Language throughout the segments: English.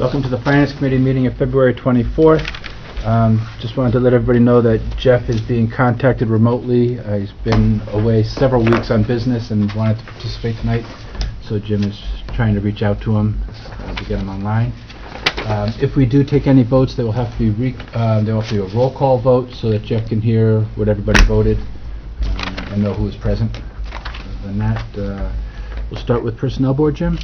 Welcome to the Finance Committee meeting of February 24th. Just wanted to let everybody know that Jeff is being contacted remotely. He's been away several weeks on business and wanted to participate tonight, so Jim is trying to reach out to him to get him online. If we do take any votes, there will have to be a roll call vote so that Jeff can hear what everybody voted and know who is present. Other than that, we'll start with Personnel Board, Jim.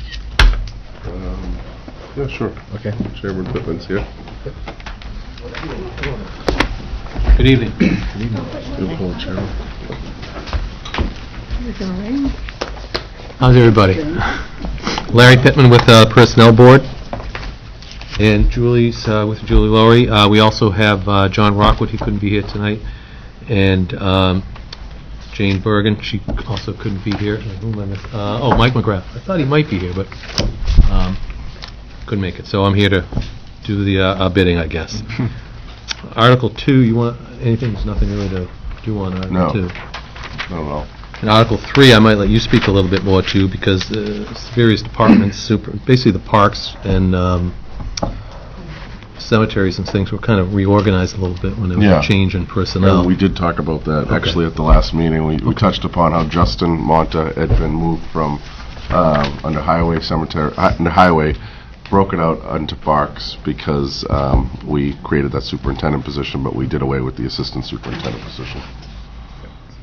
Yeah, sure. Okay. Chairman Pittman's here. Good evening. Good evening. Beautiful, Chairman. How's everybody? Larry Pittman with Personnel Board, and Julie's with Julie Lowry. We also have John Rockwood. He couldn't be here tonight, and Jane Bergen. She also couldn't be here. Who am I missing? Mike McGrath. I thought he might be here, but couldn't make it. So I'm here to do the bidding, I guess. Article 2, you want anything? There's nothing really to do on Article 2. No. And Article 3, I might let you speak a little bit more to, because various departments, basically the parks and cemeteries and things were kind of reorganized a little bit when there was a change in personnel. We did talk about that actually at the last meeting. We touched upon how Justin Monta had been moved from under highway, broken out onto parks because we created that superintendent position, but we did away with the assistant superintendent position.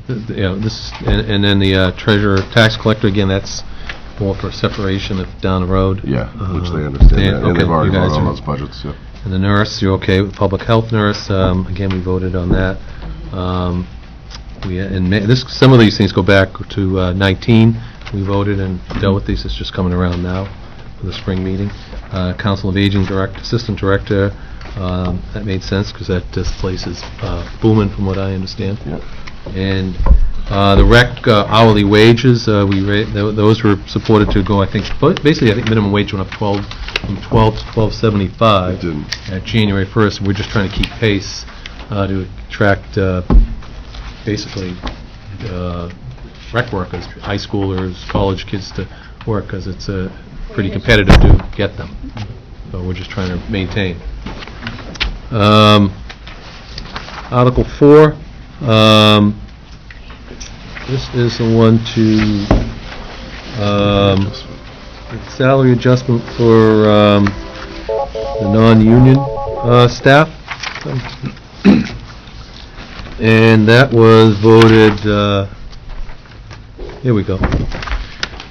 And then the treasurer, tax collector, again, that's more for separation if down the road. Yeah, which they understand that. And they've already voted on those budgets, yeah. And the nurse, you're okay with public health nurse? Again, we voted on that. Some of these things go back to 19. We voted and dealt with these. It's just coming around now for the spring meeting. Council of Aging assistant director, that made sense because this place is booming from what I understand. Yep. And the rec hourly wages, those were supported to go, I think minimum wage went up from 12 to $12.75 It didn't. at January 1st. We're just trying to keep pace to attract basically rec workers, high schoolers, college kids to work, because it's pretty competitive to get them. So we're just trying to maintain. Article 4. This is the one to salary adjustment for the non-union staff, and that was voted. Here we go.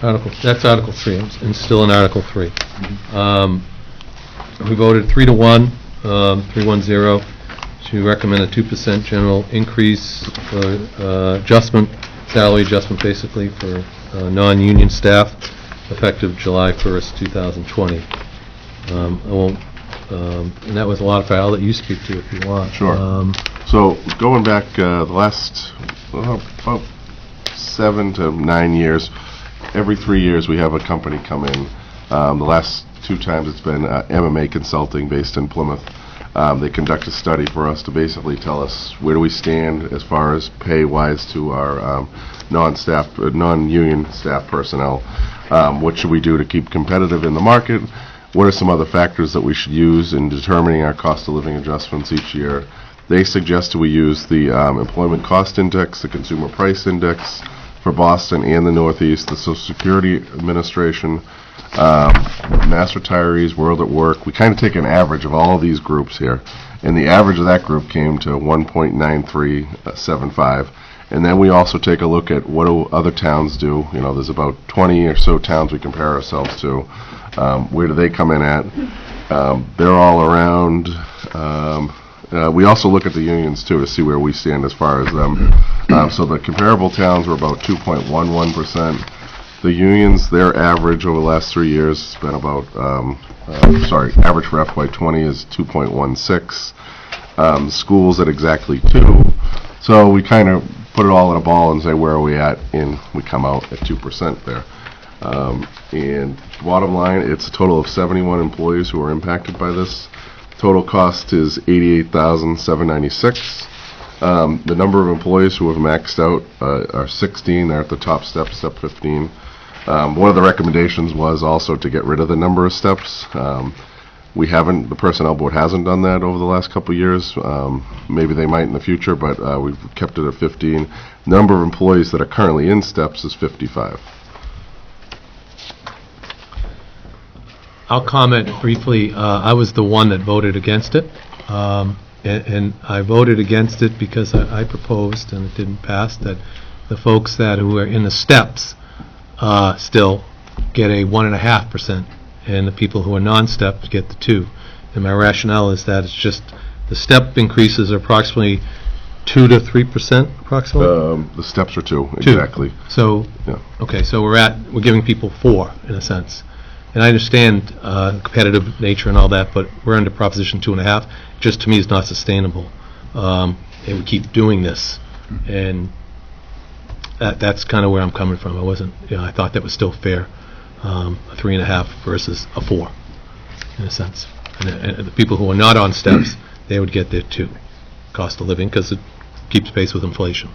That's Article 3, and still in Article 3. We voted 3-1, 310, to recommend a 2% general increase adjustment, salary adjustment basically for non-union staff, effective July 1st, 2020. And that was a lot of I'll let you speak to if you want. Sure. So going back the last about 7 to 9 years, every 3 years we have a company come in. The last 2 times it's been MMA Consulting based in Plymouth. They conduct a study for us to basically tell us where do we stand as far as pay-wise to our non-union staff personnel. What should we do to keep competitive in the market? What are some other factors that we should use in determining our cost of living adjustments each year? They suggested we use the Employment Cost Index, the Consumer Price Index for Boston and the Northeast, the Social Security Administration, Mass Retirees, World at Work. We kind of take an average of all of these groups here, and the average of that group came to 1.9375. And then we also take a look at what do other towns do. You know, there's about 20 or so towns we compare ourselves to. Where do they come in at? They're all around. We also look at the unions too to see where we stand as far as them. So the comparable towns were about 2.11%. The unions, their average over the last 3 years has been about, average for FY20 is 2.16. Schools at exactly 2. So we kind of put it all in a ball and say, where are we at? And we come out at 2% there. And bottom line, it's a total of 71 employees who are impacted by this. Total cost is $88,796. The number of employees who have maxed out are 16. They're at the top step 15. One of the recommendations was also to get rid of the number of steps. We haven't, the Personnel Board hasn't done that over the last couple of years. Maybe they might in the future, but we've kept it at 15. Number of employees that are currently in steps is 55. I'll comment briefly. I was the one that voted against it, and I voted against it because I proposed, and it didn't pass, that the folks who are in the steps still get a 1.5%, and the people who are non-steps get the 2. And my rationale is that it's just the step increases are approximately 2 to 3%, approximately. The steps are 2, exactly. So, Yeah. okay, so we're giving people 4 in a sense. And I understand competitive nature and all that, but we're under Proposition 2.5. Just to me is not sustainable. And we keep doing this, and that's kind of where I'm coming from. I thought that was still fair, a 3.5 versus a 4, in a sense. And the people who are not on steps, they would get their 2 cost of living because it keeps pace with inflation.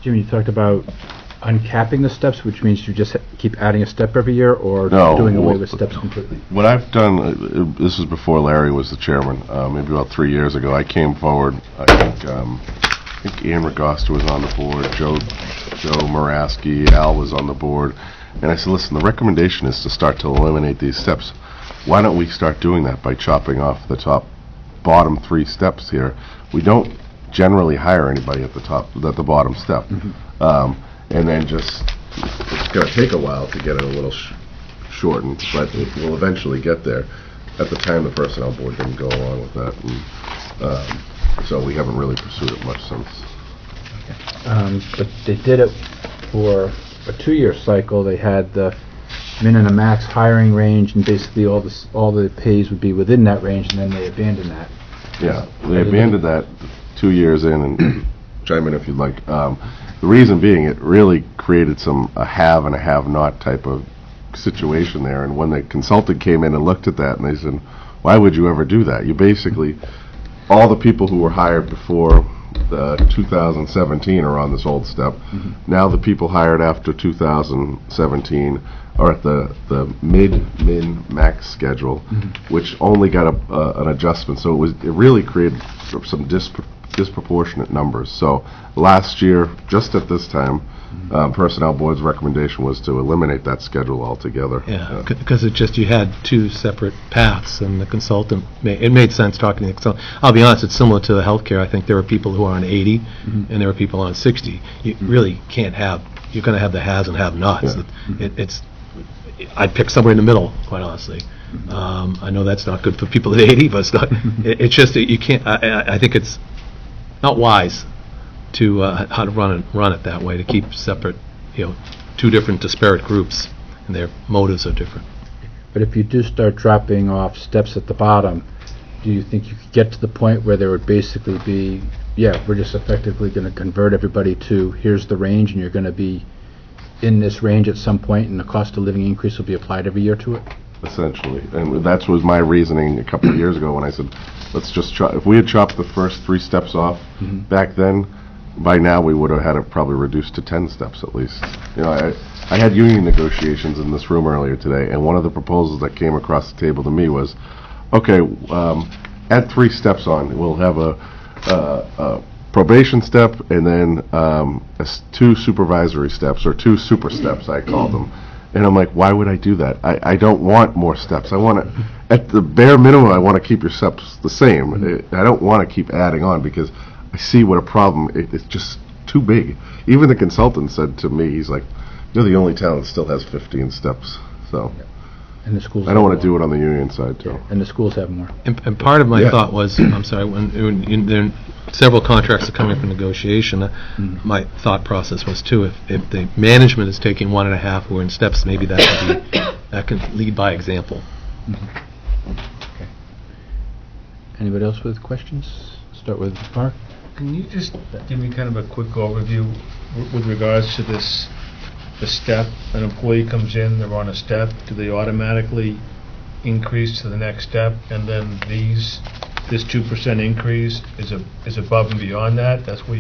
Jim, you talked about uncapping the steps, which means you just keep adding a step every year, or No, doing away well, with steps completely? What I've done, this was before Larry was the chairman, maybe about 3 years ago, I came forward, I think Ian Ragosta was on the board, Joe Maraski, Al was on the board, and I said, listen, the recommendation is to start to eliminate these steps. Why don't we start doing that by chopping off the bottom 3 steps here? We don't generally hire anybody at the bottom step. And then it's going to take a while to get it a little shortened, but it will eventually get there. At the time, the Personnel Board didn't go along with that, and so we haven't really pursued it much since. But they did it for a 2-year cycle. They had the min and a max hiring range, and basically all the pays would be within that range, and then they abandoned that. Yeah, they abandoned that 2 years in, and chime in if you'd like. The reason being, it really created a have and a have-not type of situation there. And when the consultant came in and looked at that, and they said, why would you ever do that? You basically, all the people who were hired before 2017 are on this old step. Now the people hired after 2017 are at the mid-min-max schedule, which only got an adjustment. So it really created some disproportionate numbers. So last year, just at this time, Personnel Board's recommendation was to eliminate that schedule altogether. Yeah, because you had 2 separate paths, and the consultant, it made sense talking to the consultant. I'll be honest, it's similar to the healthcare. I think there are people who are on 80, and there are people on 60. You really can't have, you're going to have the haves and have-nots. Yeah. I'd pick somewhere in the middle, quite honestly. I know that's not good for people at 80, but it's not. It's just that you can't. I think it's not wise to how to run it that way, to keep separate, 2 different disparate groups, and their motives are different. But if you do start dropping off steps at the bottom, do you think you could get to the point where there would basically be, we're just effectively going to convert everybody to, here's the range, and you're going to be in this range at some point, and the cost of living increase will be applied every year to it? Essentially, and that was my reasoning a couple of years ago when I said, let's just if we had chopped the first 3 steps off back then, by now we would have had it probably reduced to 10 steps at least. I had union negotiations in this room earlier today, and one of the proposals that came across the table to me was, okay, add 3 steps on. We'll have a probation step, and then 2 supervisory steps, or 2 super steps, I call them. And I'm like, why would I do that? I don't want more steps. I want to, at the bare minimum, I want to keep your steps the same. I don't want to keep adding on, because I see what a problem, it's just too big. Even the consultant said to me, he's like, you're the only town that still has 15 steps. So And the schools I don't want to do it on the union side, too. And the schools have more. And part of my Yeah. thought was, I'm sorry, when there several contracts are coming up for negotiation, my thought process was too, if the management is taking 1.5, we're in steps, maybe that can lead by example. Okay. Anybody else with questions? Start with Mark. Can you just give me kind of a quick overview with regards to this, the step? An employee comes in, they're on a step, do they automatically increase to the next step, and then this 2% increase is above and beyond that? That's how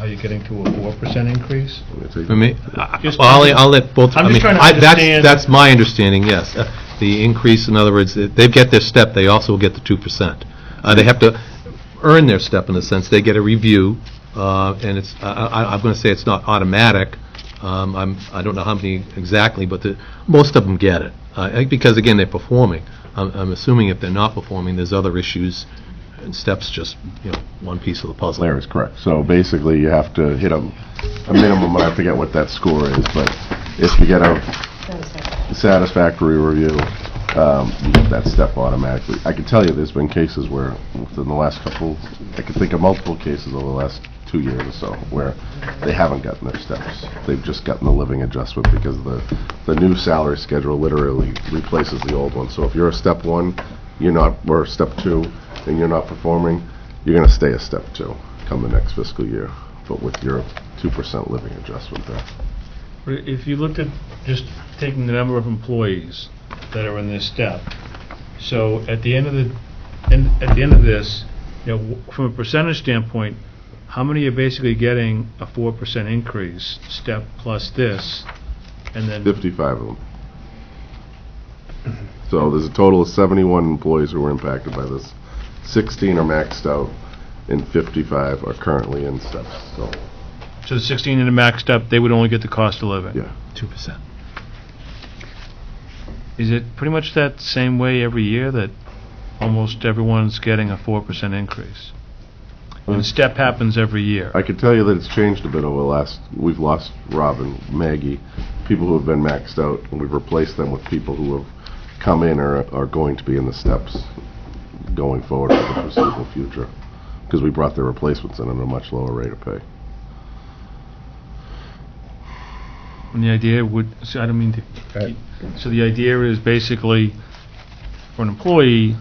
you're getting to a 4% increase? For me, Just- I'll let both. I'm just trying to that's understand- my understanding. Yes, The increase, in other words, if they get their step, they also get the 2%. They have to earn their step in a sense. They get a review, and it's, I'm going to say it's not automatic. I don't know how many exactly, but most of them get it. Because, again, they're performing. I'm assuming if they're not performing, there's other issues, and steps just, one piece of the puzzle. Larry's correct. So basically, you have to hit a minimum, and I forget what that score is, but if you get a satisfactory review, you get that step automatically. I can tell you there's been cases where, within the last couple, I can think of multiple cases over the last 2 years or so, where they haven't gotten their steps. They've just gotten the living adjustment because the new salary schedule literally replaces the old one. So if you're a step 1, or step 2, and you're not performing, you're going to stay a step 2 come the next fiscal year, but with your 2% living adjustment there. But if you looked at just taking the number of employees that are in this step, so at the end of this, from a percentage standpoint, how many are basically getting a 4% increase, step plus this, and then 55 of them. So there's a total of 71 employees who were impacted by this. 16 are maxed out, and 55 are currently in steps. So the 16 in the max step, they would only get the cost of living? Yeah. 2%. Is it pretty much that same way every year, that almost everyone's getting a 4% increase? And the step happens every year. I can tell you that it's changed a bit over the last. We've lost Robin, Maggie, people who have been maxed out, and we've replaced them with people who have come in or are going to be in the steps going forward for the foreseeable future, because we brought their replacements in at a much lower rate of pay. And the idea I don't mean to... So the idea is basically, for an employee,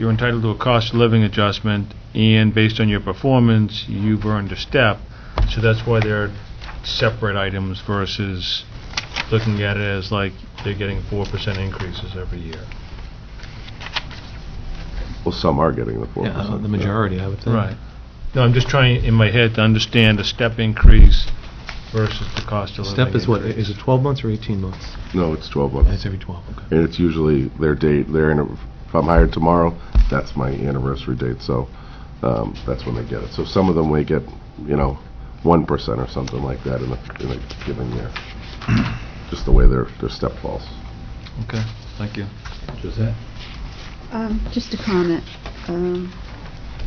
you're entitled to a cost of living adjustment, and based on your performance, you've earned a step. So that's why they're separate items versus looking at it as like they're getting 4% increases every year. Well, some are getting the 4%. Yeah, the majority, I would think. Right. No, I'm just trying in my head to understand a step increase versus the cost of living. Step is what, increase. is it 12 months or 18 months? No, it's 12 months. It's every 12, okay. And it's usually their date. If I'm hired tomorrow, that's my anniversary date. So that's when they get it. So some of them may get, 1% or something like that in a given year. Just the way their step falls. Okay, thank you. Josette? Just a comment.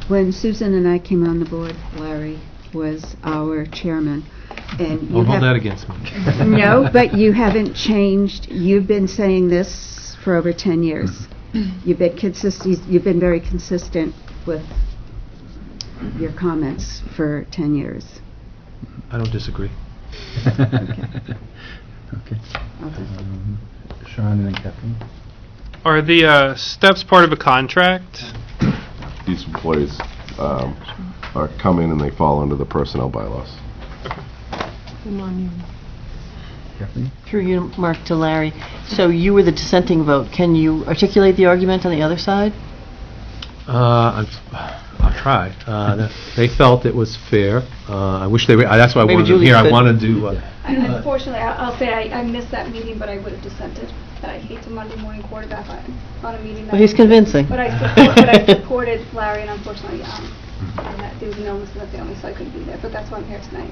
When Susan and I came on the board, Larry was our chairman. And you Don't hold have- that against me. No, but you haven't changed. You've been saying this for over 10 years. You've been consistent. You've been very consistent with your comments for 10 years. I don't disagree. Okay. Sean and then Kathleen. Are the steps part of a contract? These employees come in and they fall under the personnel bylaws. Kathleen? Through you, Mark, to Larry. So you were the dissenting vote. Can you articulate the argument on the other side? I'll try. They felt it was fair. I wish they were, that's why I Maybe wanted them Julie here. I could- wanted to, Unfortunately, I'll say I missed that meeting, but I would have dissented. That I hate to Monday morning quarterback on a meeting. Well, he's convincing. But I supported Larry, and unfortunately, there was an illness in the family, so I couldn't be there. But that's why I'm here tonight.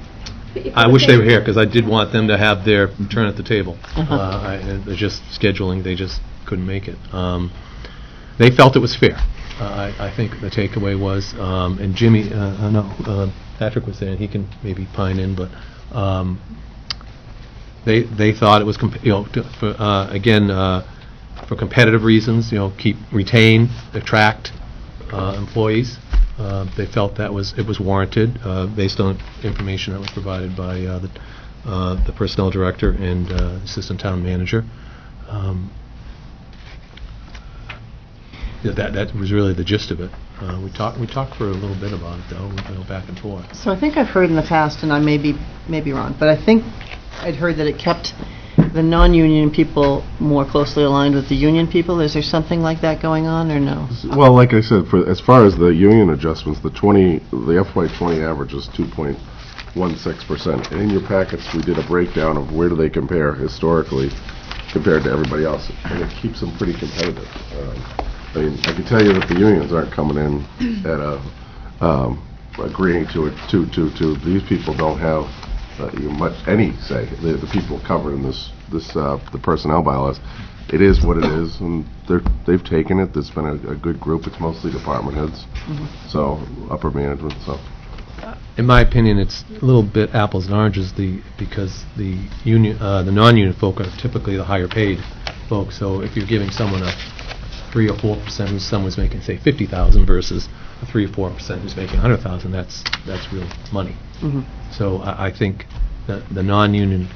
I wish they were here, because I did want them to have their turn at the table. Uh-huh. They're just scheduling, they just couldn't make it. They felt it was fair. I think the takeaway was, and Jimmy, Patrick was saying he can maybe pine in, but they thought it was, for competitive reasons, retain, attract employees. They felt that it was warranted based on information that was provided by the personnel director and assistant town manager. That was really the gist of it. We talked for a little bit about it, though, back and forth. So I think I've heard in the past, and I may be wrong, but I think I'd heard that it kept the non-union people more closely aligned with the union people. Is there something like that going on, or no? Well, like I said, as far as the union adjustments, the FY20 average is 2.16%. And in your packets, we did a breakdown of where do they compare historically compared to everybody else, and it keeps them pretty competitive. I mean, I can tell you that the unions aren't coming in at agreeing to it. These people don't have any say. The people covered in the personnel bylaws. It is what it is, and they've taken it. There's been a good group. It's mostly department heads, so upper management. So, In my opinion, it's a little bit apples and oranges, because the union, the non-union folk are typically the higher paid folks. So if you're giving someone a 3 or 4% who's someone's making, say, 50,000 versus a 3 or 4% who's making 100,000, that's real money. So I think that the non-union,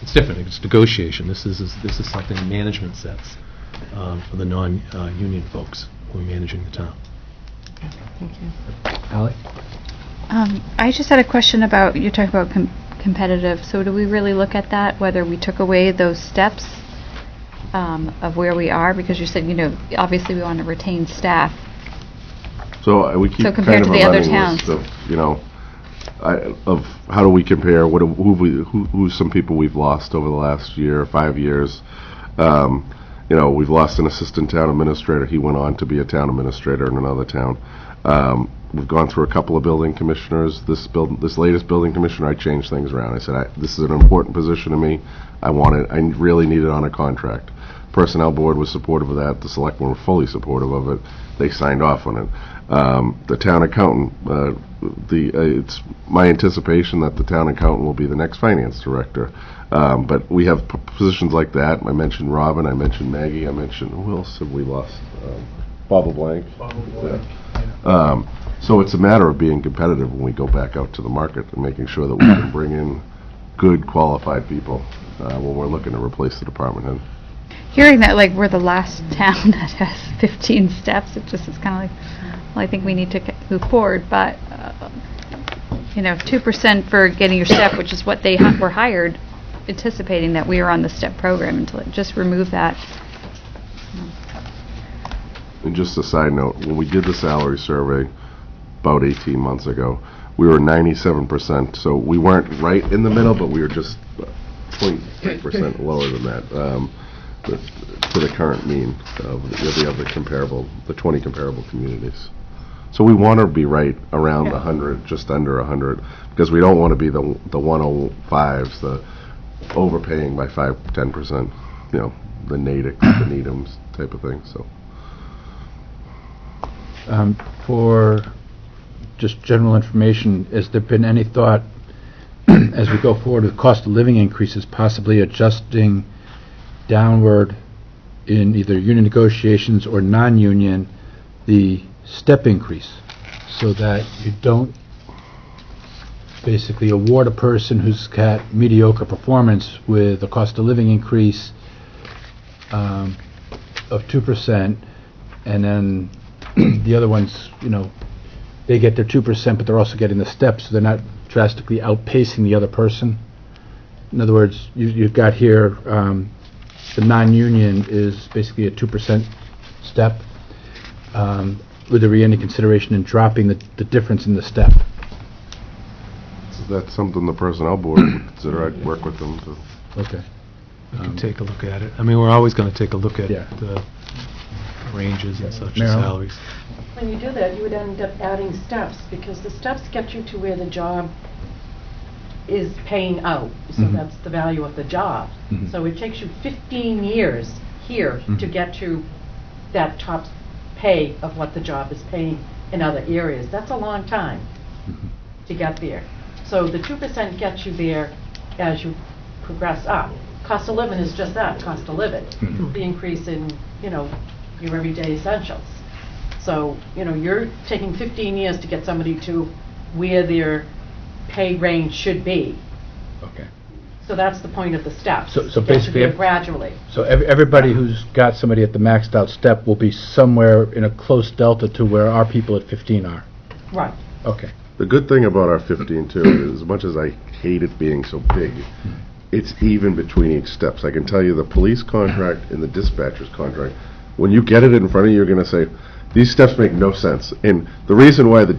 it's different. It's negotiation. This is something management sets for the non-union folks who are managing the town. Thank you. Ally? I just had a question about, you talk about competitive, so do we really look at that, whether we took away those steps of where we are? Because you said, obviously we want to retain staff. so we keep So compared kind of to a the other running towns. list of, of how do we compare? Who's some people we've lost over the last year, 5 years? We've lost an assistant town administrator. He went on to be a town administrator in another town. We've gone through a couple of building commissioners. This latest building commissioner, I changed things around. I said, this is an important position to me. I really need it on a contract. Personnel board was supportive of that. The selectmen were fully supportive of it. They signed off on it. The town accountant, it's my anticipation that the town accountant will be the next finance director. But we have positions like that. I mentioned Robin. I mentioned Maggie. I mentioned, who else have we lost? Bob LeBlanc. Yeah. So it's a matter of being competitive when we go back out to the market and making sure that we can bring in good, qualified people when we're looking to replace the department head. Hearing that, like, we're the last town that has 15 steps, it just is kind of like, well, I think we need to move forward, but, 2% for getting your step, which is what they were hired, anticipating that we were on the step program, until just remove that. And just a side note, when we did the salary survey about 18 months ago, we were 97%, so we weren't right in the middle, but we were just 0.3% lower than that to the current mean of the 20 comparable communities. So we want to be right around the 100, just under 100, because we don't want to be the 105s, the overpaying by 5-10%, the Natick, the Needhams type of thing. So. For just general information, has there been any thought, as we go forward with cost of living increases, possibly adjusting downward in either union negotiations or non-union the step increase, so that you don't basically award a person who's got mediocre performance with a cost of living increase of 2%, and then the other ones, they get their 2%, but they're also getting the steps, so they're not drastically outpacing the other person. In other words, you've got here, the non-union is basically a 2% step. Would there be any consideration in dropping the difference in the step? That's something the personnel board would consider. I'd work with them to. Okay. We can take a look at it. I mean, we're always going to take a look at Yeah. the ranges and such, and Marilyn? salaries. When you do that, you would end up adding steps, because the steps get you to where the job is paying out. So that's the value of the job. So it takes you 15 years here to get to that top pay of what the job is paying in other areas. That's a long time to get there. So the 2% gets you there as you progress up. Cost of living is just that, cost of living. The increase in, your everyday essentials. So, you're taking 15 years to get somebody to where their pay range should be. Okay. So that's the point of the steps. So Get you basically, there gradually. So everybody who's got somebody at the maxed out step will be somewhere in a close delta to where our people at 15 are. Right. Okay. The good thing about our 15 too is, as much as I hate it being so big, it's even between each steps. I can tell you the police contract and the dispatcher's contract, when you get it in front of you, you're going to say, these steps make no sense. And the reason why the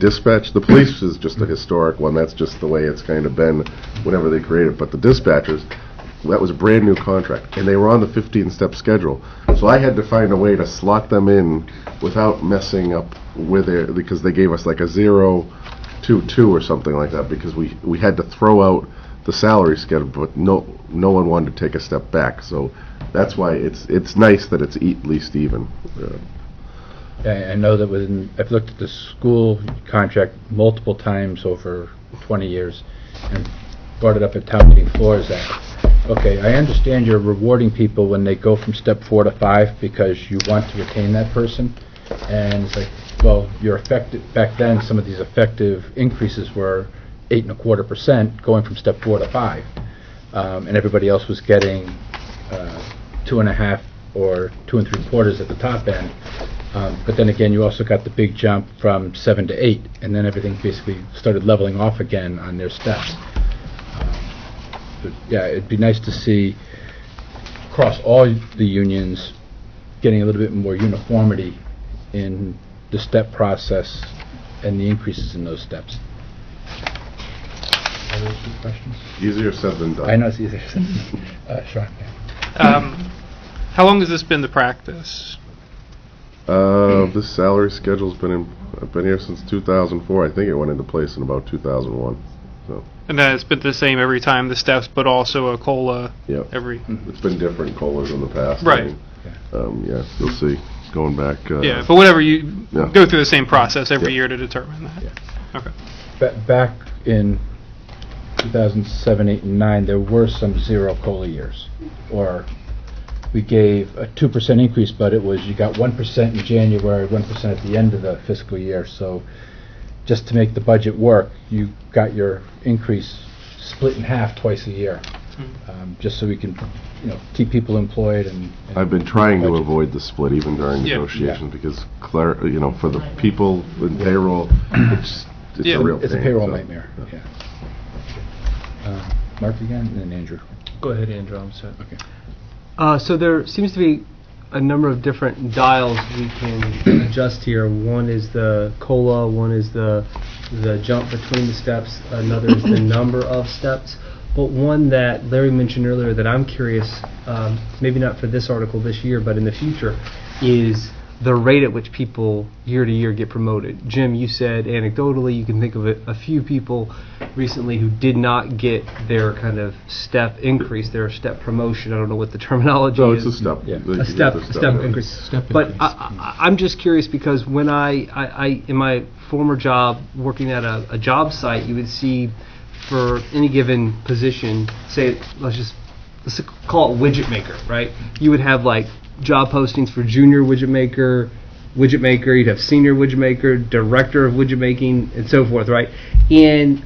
police is just a historic one. That's just the way it's kind of been whenever they create it. But the dispatchers, that was a brand-new contract, and they were on the 15-step schedule. So I had to find a way to slot them in without messing up with it, because they gave us like a 0-2-2 or something like that, because we had to throw out the salary schedule, but no one wanted to take a step back. So that's why it's nice that it's at least even. I know that I've looked at the school contract multiple times over 20 years and brought it up at town meeting floors that, okay, I understand you're rewarding people when they go from step 4 to 5 because you want to retain that person. And it's like, well, your effective, back then some of these effective increases were 8.25% going from step 4 to 5. And everybody else was getting 2.5 or 2 3/4 at the top end. But then again, you also got the big jump from 7 to 8, and then everything basically started leveling off again on their steps. But yeah, it'd be nice to see across all the unions getting a little bit more uniformity in the step process and the increases in those steps. Are those good questions? Easier said than done. I know it's easier said. Sean. How long has this been the practice? This salary schedule's I've been here since 2004. I think it went into place in about 2001. So. And then it's been the same every time, the steps, but also a COLA Yep. every... It's been different COLAs in the past. Right. Yeah, you'll see. Going back. Yeah, but whatever, you Yeah. go through the same process every Yeah. year to determine that. Yeah. Okay. Back in 2007, 8, and 9, there were some zero COLA years. Or we gave a 2% increase, but it was you got 1% in January, 1% at the end of the fiscal year. So just to make the budget work, you got your increase split in half twice a year, just so we can, keep people employed. And I've been trying to budget. avoid the split even during Yeah. negotiations because, for the people in payroll, it's Yeah. a real It's a pain, payroll so. nightmare. Yeah. Mark again, and then Andrew. Go ahead, Andrew, I'm set. Okay. So there seems to be a number of different dials we can adjust here. One is the COLA, one is the jump between the steps, another is the number of steps. But one that Larry mentioned earlier that I'm curious, maybe not for this article this year, but in the future, is the rate at which people year to year get promoted. Jim, you said anecdotally you can think of a few people recently who did not get their kind of step increase, their step promotion. I don't know what the terminology No, is. it's a step. Yeah. You A get step the increase. Step But increase. I'm just curious because when I in my former job working at a job site, you would see for any given position, say let's call it widget maker, right? You would have like job postings for junior widget maker, you'd have senior widget maker, director of widget making, and so forth, right? And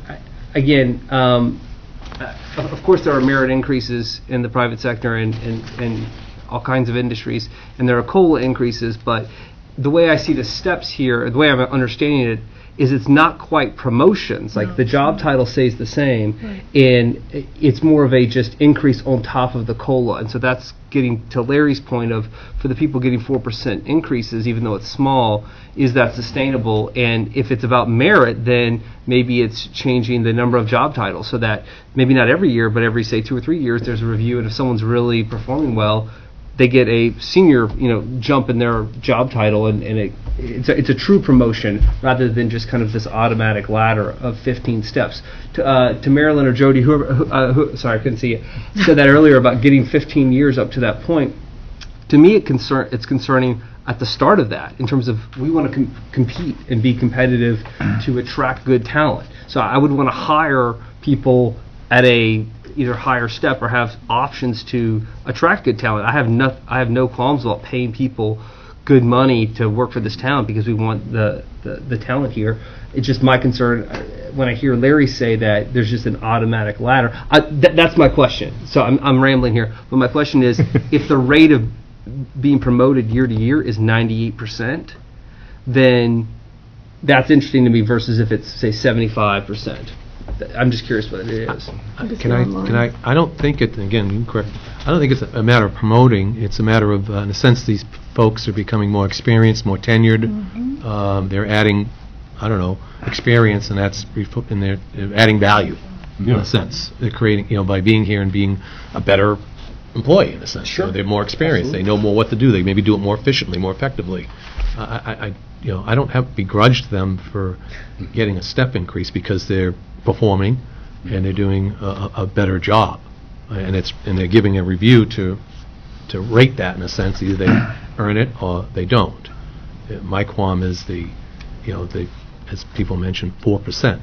again, of course there are merit increases in the private sector and all kinds of industries, and there are COLA increases, but the way I see the steps here, the way I'm understanding it, is it's not quite promotions. Like the job title stays the same, and it's more of a just increase on top of the COLA. And so that's getting to Larry's point of, for the people getting 4% increases, even though it's small, is that sustainable? And if it's about merit, then maybe it's changing the number of job titles so that maybe not every year, but every, say, 2 or 3 years, there's a review, and if someone's really performing well, they get a senior, jump in their job title, and it's a true promotion rather than just kind of this automatic ladder of 15 steps. To Marilyn or Jody, who sorry, I couldn't see you, said that earlier about getting 15 years up to that point. To me, it's concerning at the start of that, in terms of we want to compete and be competitive to attract good talent. So I would want to hire people at a either higher step or have options to attract good talent. I have no qualms about paying people good money to work for this town because we want the talent here. It's just my concern when I hear Larry say that there's just an automatic ladder. That's my question. So I'm rambling here, but my question is, if the rate of being promoted year to year is 98%, then that's interesting to me versus if it's, say, 75%. I'm just curious what it is. Can I don't think it, again, you can correct, I don't think it's a matter of promoting. It's a matter of, in a sense, these folks are becoming more experienced, more tenured. They're adding, experience, and that's and they're adding value. in Yeah. a sense. They're creating, by being here and being a better employee, in a sense. Sure. They're more experienced. They know more what to do. They maybe do it more efficiently, more effectively. I don't have begrudged them for getting a step increase because they're performing and they're doing a better job. And they're giving a review to rate that, in a sense. Either they earn it or they don't. My qualm is as people mentioned, 4%.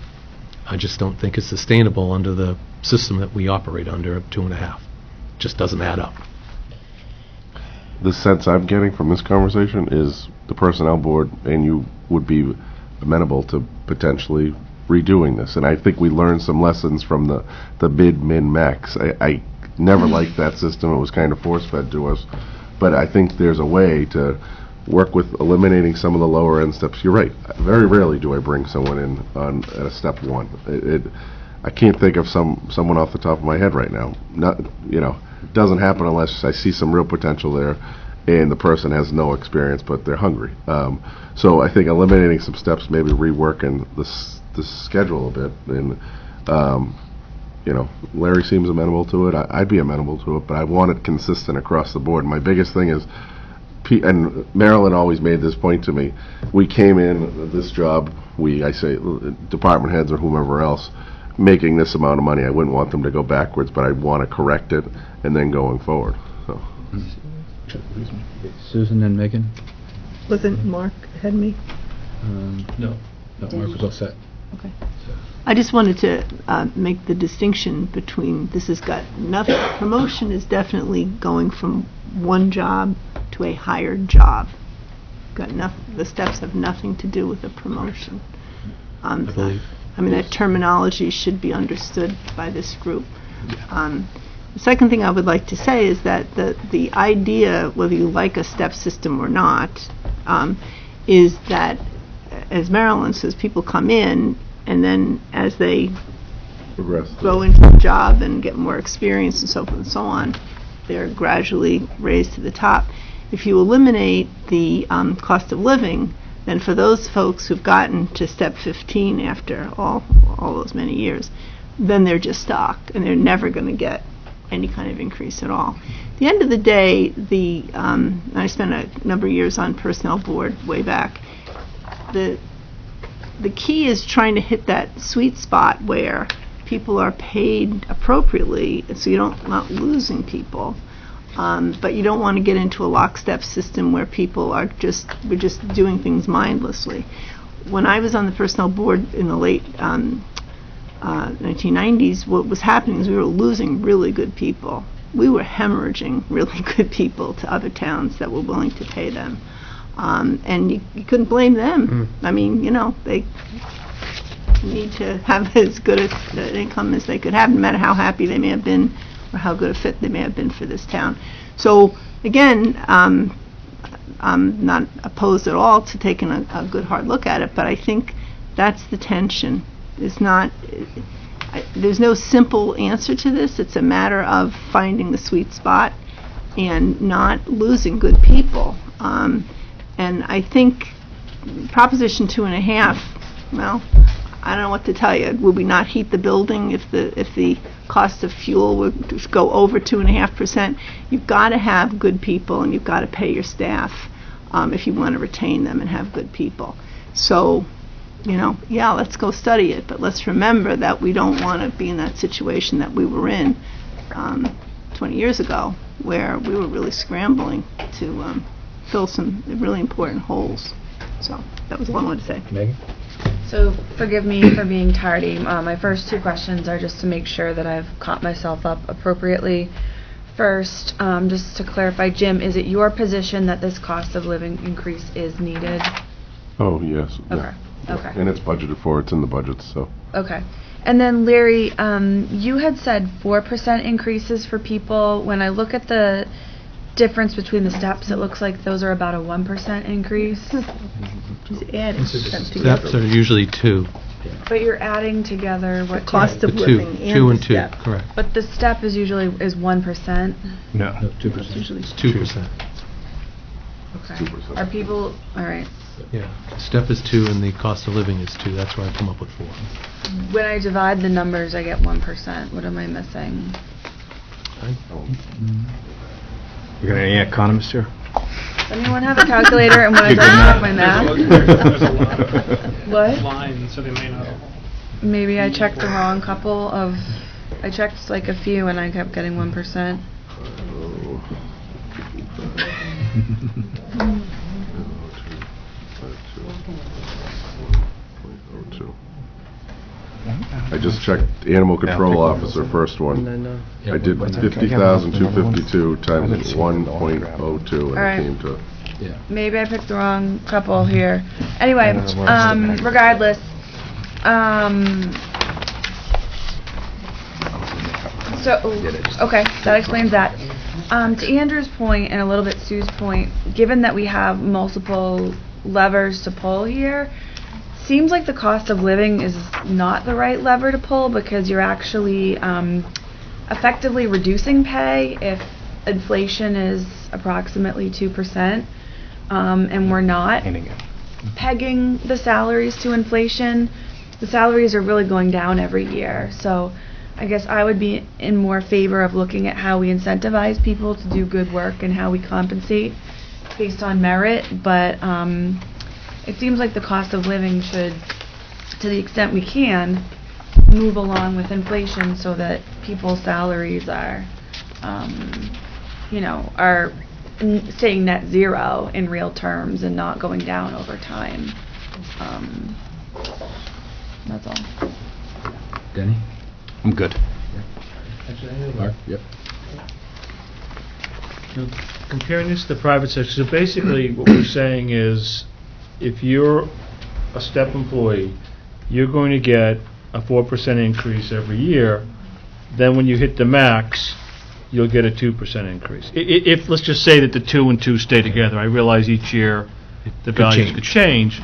I just don't think it's sustainable under the system that we operate under of 2.5. Just doesn't add up. The sense I'm getting from this conversation is the personnel board and you would be amenable to potentially redoing this. And I think we learned some lessons from the mid, min, max. I never liked that system. It was kind of force-fed to us. But I think there's a way to work with eliminating some of the lower end steps. You're right. Very rarely do I bring someone in at a step 1. I can't think of someone off the top of my head right now. It doesn't happen unless I see some real potential there and the person has no experience but they're hungry. So I think eliminating some steps, maybe reworking the schedule a bit, and Larry seems amenable to it. I'd be amenable to it, but I want it consistent across the board. My biggest thing is, and Marilyn always made this point to me, we came in this job, I say department heads or whomever else, making this amount of money. I wouldn't want them to go backwards, but I'd want to correct it and then going forward. So. Susan and Megan? Wasn't Mark ahead of me? No, Mark was all set. Okay. I just wanted to make the distinction between this has got nothing. Promotion is definitely going from one job to a higher job. The steps have nothing to do with a promotion. I believe. That terminology should be understood by this group. The second thing I would like to say is that the idea, whether you like a step system or not, is that, as Marilyn says, people come in and then as they go into the job and get more experience and so forth and so on, they're gradually raised to the top. If you eliminate the cost of living, then for those folks who've gotten to step 15 after all those many years, then they're just stuck and they're never going to get any kind of increase at all. At the end of the day, I spent a number of years on personnel board way back. The key is trying to hit that sweet spot where people are paid appropriately, so you're not losing people. But you don't want to get into a lockstep system where people we're just doing things mindlessly. When I was on the personnel board in the late 1990s, what was happening is we were losing really good people. We were hemorrhaging really good people to other towns that were willing to pay them. And you couldn't blame them. They need to have as good an income as they could have, no matter how happy they may have been or how good a fit they may have been for this town. So, again, I'm not opposed at all to taking a good hard look at it, but I think that's the tension. There's no simple answer to this. It's a matter of finding the sweet spot and not losing good people. And I think Proposition 2.5, well, I don't know what to tell you. Would we not heat the building if the cost of fuel would go over 2.5%? You've got to have good people and you've got to pay your staff if you want to retain them and have good people. So, let's go study it, but let's remember that we don't want to be in that situation that we were in 20 years ago, where we were really scrambling to fill some really important holes. So that was all I wanted to say. Megan? So forgive me for being tardy. My first two questions are just to make sure that I've caught myself up appropriately. First, just to clarify, Jim, is it your position that this cost of living increase is needed? Oh, yes. Okay. Yeah. Okay. And it's budgeted for. It's in the budget, so. Okay. And then, Larry, you had said 4% increases for people. When I look at the difference between the steps, it looks like those are about a 1% increase. Just adding steps Steps are usually 2. But you're adding together what? Cost of The living 2 and and the 2, step. correct. But the step is usually 1%. No, 2%. Usually It's 2%. Okay. 2%. Are people, all right. Yeah, step is 2 and the cost of living is 2, that's where I come up with 4. When I divide the numbers, I get 1%. What am I missing? You got any economists here? Does anyone have a calculator and when I double check my math? What? Line, so they may not. Maybe I checked the wrong couple of, I checked like a few and I kept getting 1%. I just checked animal control officer, first one. I did 50,252 times 1.02, and Alright. it came to. Maybe I picked the wrong couple here. Anyway, regardless, so, okay, that explains that. To Andrew's point and a little bit Sue's point, given that we have multiple levers to pull here, seems like the cost of living is not the right lever to pull because you're actually effectively reducing pay if inflation is approximately 2%, and we're not pegging the salaries to inflation. The salaries are really going down every year, so I guess I would be in more favor of looking at how we incentivize people to do good work and how we compensate based on merit, but it seems like the cost of living should, to the extent we can, move along with inflation so that people's salaries are, are staying net zero in real terms and not going down over time. That's all. Denny? I'm good. Mark? Yep. Comparing this to the private sector, so basically what we're saying is if you're a step employee, you're going to get a 4% increase every year. Then when you hit the max, you'll get a 2% increase. If let's just say that the 2 and 2 stay together, I realize each year the values could change,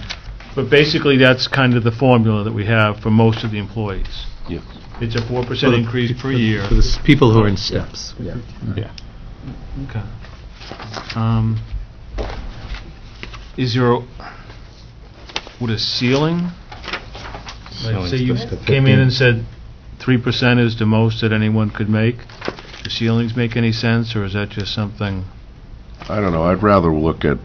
but basically that's kind of the formula that we have for most of the employees. Yes. It's a 4% increase per year. For the people who are in steps. Yeah. Okay. Is there would a ceiling? Like say you came in and said 3% is the most that anyone could make. Do ceilings make any sense, or is that just something? I don't know. I'd rather look at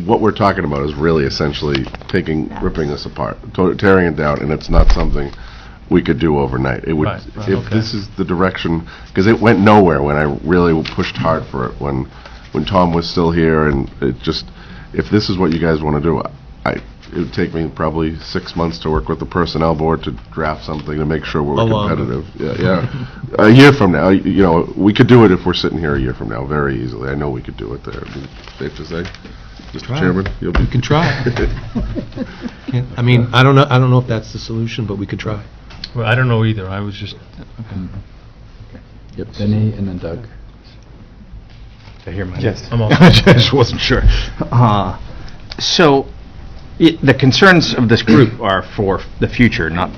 what we're talking about is really essentially ripping this apart, tearing it down, and it's not something we could do overnight. It would, Right, if okay. this is the direction, because it went nowhere when I really pushed hard for it when Tom was still here, and it just, if this is what you guys want to do, it would take me probably 6 months to work with the personnel board to draft something to make sure we're competitive. Yeah. A year from now, we could do it if we're sitting here a year from now, very easily. I know we could do it there. Safe to say, Mr. Chairman, You can try. I mean, I don't know if that's the solution, but we could try. Well, I don't know either. I was just. Yep, Denny and then Doug. Did I hear my Yes. I'm all I just wasn't sure. So, the concerns of this group are for the future, not.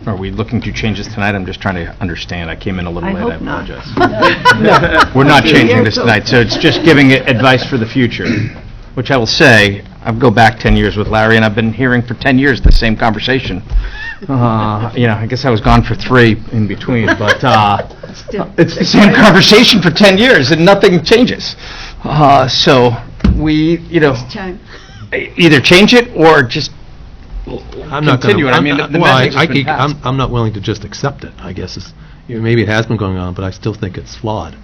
Are we looking to change this tonight? I'm just trying to understand. I came in a little late. I hope not. apologize. We're not changing this tonight, so it's just giving it advice for the future, which I will say, I'll go back 10 years with Larry, and I've been hearing for 10 years the same conversation. I guess I was gone for 3 in between, but it's the same conversation for 10 years, and nothing changes. So we, Time. either change it or just I'm not continue it. I mean, the message has been passed. I'm not willing to just accept it, I guess. Maybe it has been going on, but I still think it's flawed.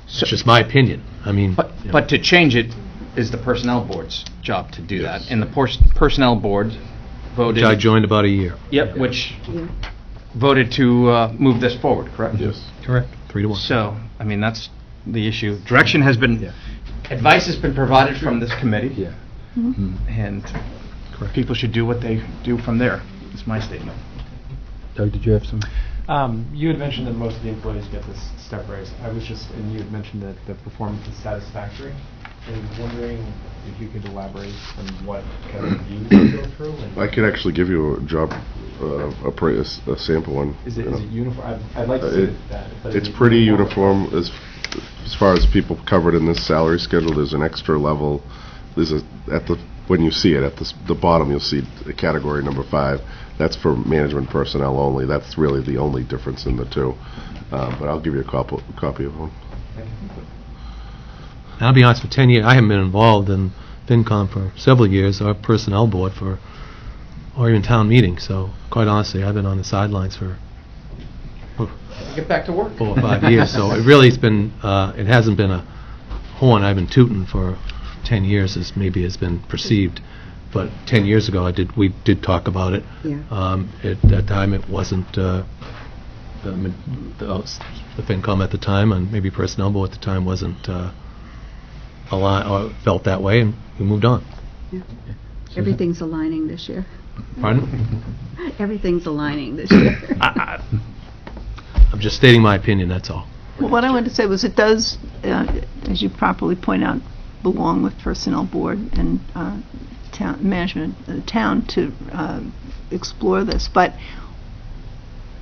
It's just my opinion. I mean... But to change it is the Personnel Board's job to do that. And the Personnel Board voted... Which I joined about a year. Yep, which voted to move this forward, correct? Yes. Correct. 3-1. So, I mean, that's the issue. Direction has been... Advice has been provided from this committee. Yeah. And people should do what they do from there. That's my statement. Doug, did you have some? You had mentioned that most of the employees get this step raise. And you had mentioned that the performance is satisfactory. I was wondering if you could elaborate on what kind of reviews you go through. And I could actually give you a job, a sample one. Is it uniform? I'd like to see that. But It's pretty uniform as as far as people covered in this salary schedule, there's an extra level. When you see it, at the bottom, you'll see the category number 5. That's for management personnel only. That's really the only difference in the two. But I'll give you a copy of them. And I'll be honest, for 10 years, I haven't been involved in FinCom for several years, or personnel board or even town meeting. So quite honestly, I've been on the sidelines for Get back to work. 4 or 5 years. So it really has been, it hasn't been a horn I've been tooting for 10 years as maybe has been perceived. But 10 years ago, we did talk about it. Yeah. At that time, it wasn't the FinCom at the time, and maybe personnel board at the time wasn't aligned or felt that way, and we moved on. Yeah. Everything's aligning this year. Pardon? Everything's aligning this year. I'm just stating my opinion, that's all. Well, what I wanted to say was it does, as you properly point out, belong with personnel board and town management of the town to explore this. But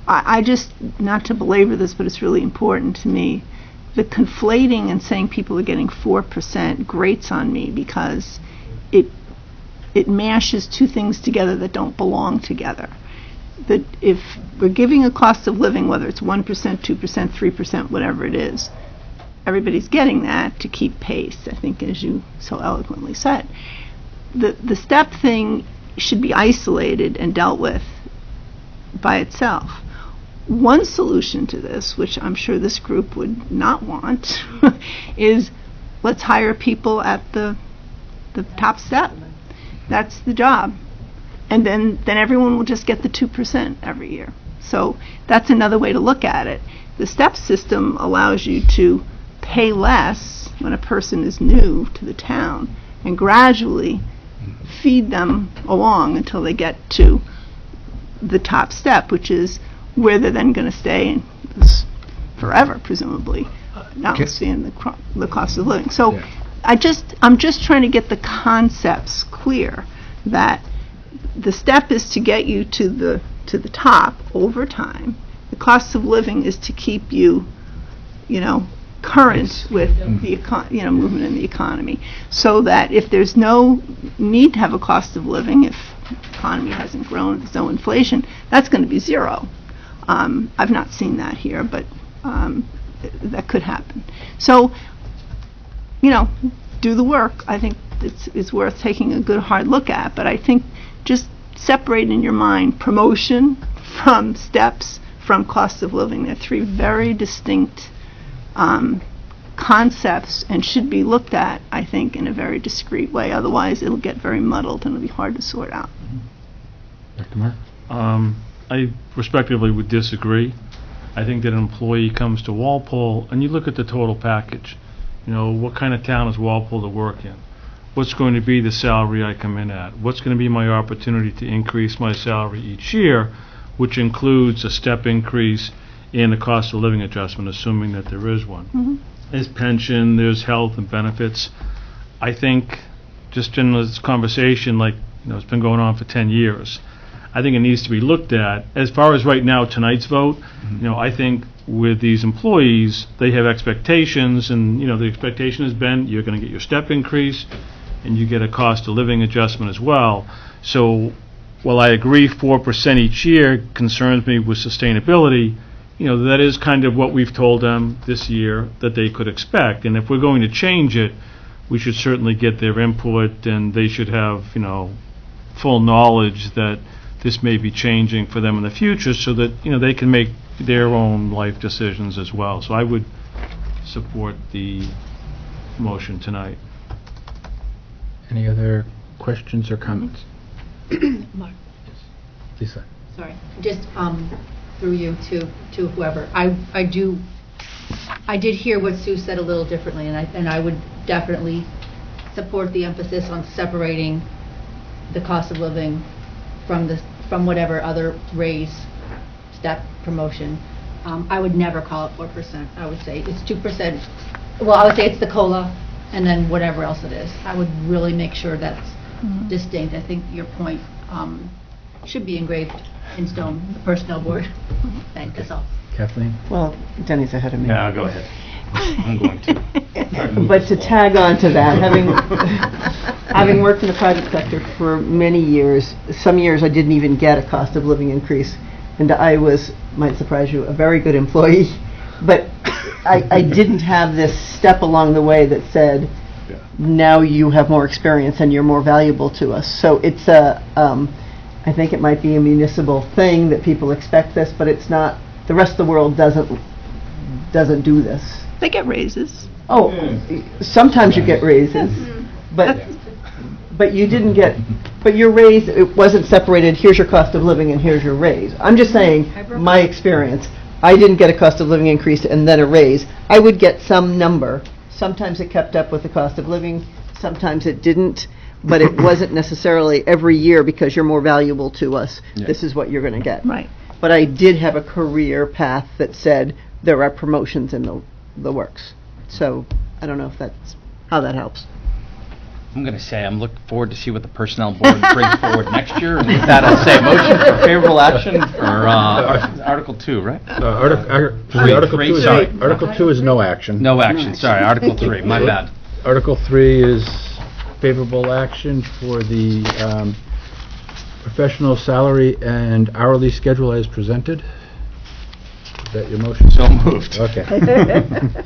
I just, not to belabor this, but it's really important to me, the conflating and saying people are getting 4% grates on me because it mashes two things together that don't belong together. That if we're giving a cost of living, whether it's 1%, 2%, 3%, whatever it is, everybody's getting that to keep pace, I think, as you so eloquently said. The step thing should be isolated and dealt with by itself. One solution to this, which I'm sure this group would not want, is let's hire people at the top step. That's the job. And then everyone will just get the 2% every year. So that's another way to look at it. The step system allows you to pay less when a person is new to the town and gradually feed them along until they get to the top step, which is where they're then going to stay forever, presumably, notwithstanding the cost of living. So yeah. I'm just trying to get the concepts clear that the step is to get you to the top over time. The cost of living is to keep you, current with the movement in the economy, so that if there's no need to have a cost of living, if the economy hasn't grown, there's no inflation, that's going to be zero. I've not seen that here, but that could happen. So, do the work. I think it's worth taking a good hard look at, but I think just separate in your mind promotion from steps from cost of living. They're 3 very distinct concepts and should be looked at, I think, in a very discrete way. Otherwise, it'll get very muddled and it'll be hard to sort out. Dr. Mark? I respectively would disagree. I think that an employee comes to Walpole and you look at the total package. What kind of town is Walpole to work in? What's going to be the salary I come in at? What's going to be my opportunity to increase my salary each year, which includes a step increase and a cost of living adjustment, assuming that there is one. Mm-hmm. There's pension, there's health and benefits. I think, just in this conversation, it's been going on for 10 years, I think it needs to be looked at. As far as right now, tonight's vote, I think with these employees, they have expectations, and, the expectation has been you're going to get your step increase, and you get a cost of living adjustment as well. So while I agree 4% each year concerns me with sustainability, that is kind of what we've told them this year that they could expect. And if we're going to change it, we should certainly get their input, and they should have, full knowledge that this may be changing for them in the future so that, they can make their own life decisions as well. So I would support the motion tonight. Any other questions or comments? Mark. Yes. Lisa. Sorry. Just through you to whoever. I did hear what Sue said a little differently, and I would definitely support the emphasis on separating the cost of living from whatever other raise, step, promotion. I would never call it 4%. I would say it's 2%. Well, I would say it's the COLA and then whatever else it is. I would really make sure that's distinct. I think your point should be engraved in stone, the personnel board. Thanks, that's all. Kathleen? Well, Denny's ahead of me. Yeah, go ahead. I'm going to. But to tag on to that, having worked in the private sector for many years, some years I didn't even get a cost of living increase, and I was, might surprise you, a very good employee, but I didn't have this step along the way that said, now you have more experience and you're more valuable to us. So it's I think it might be a municipal thing that people expect this, but it's not. The rest of the world doesn't do this. They get raises. Oh, sometimes you get raises, but you didn't get. But your raise, it wasn't separated. Here's your cost of living and here's your raise. I'm just saying my experience. I didn't get a cost of living increase and then a raise. I would get some number. Sometimes it kept up with the cost of living. Sometimes it didn't. But it wasn't necessarily every year because you're more valuable to us. Yeah. This is what you're going to get. Right. But I did have a career path that said there are promotions in the works. So I don't know if that's how that helps. I'm going to say I'm looking forward to see what the Personnel Board brings forward next year. And with that, I'll say motion for favorable action for Article 2, right? Article 2 is sorry. Article 2 is no action. No action, sorry. Article 3, my bad. Article 3 is favorable action for the professional salary and hourly schedule as presented. Is that your motion? So moved. Okay.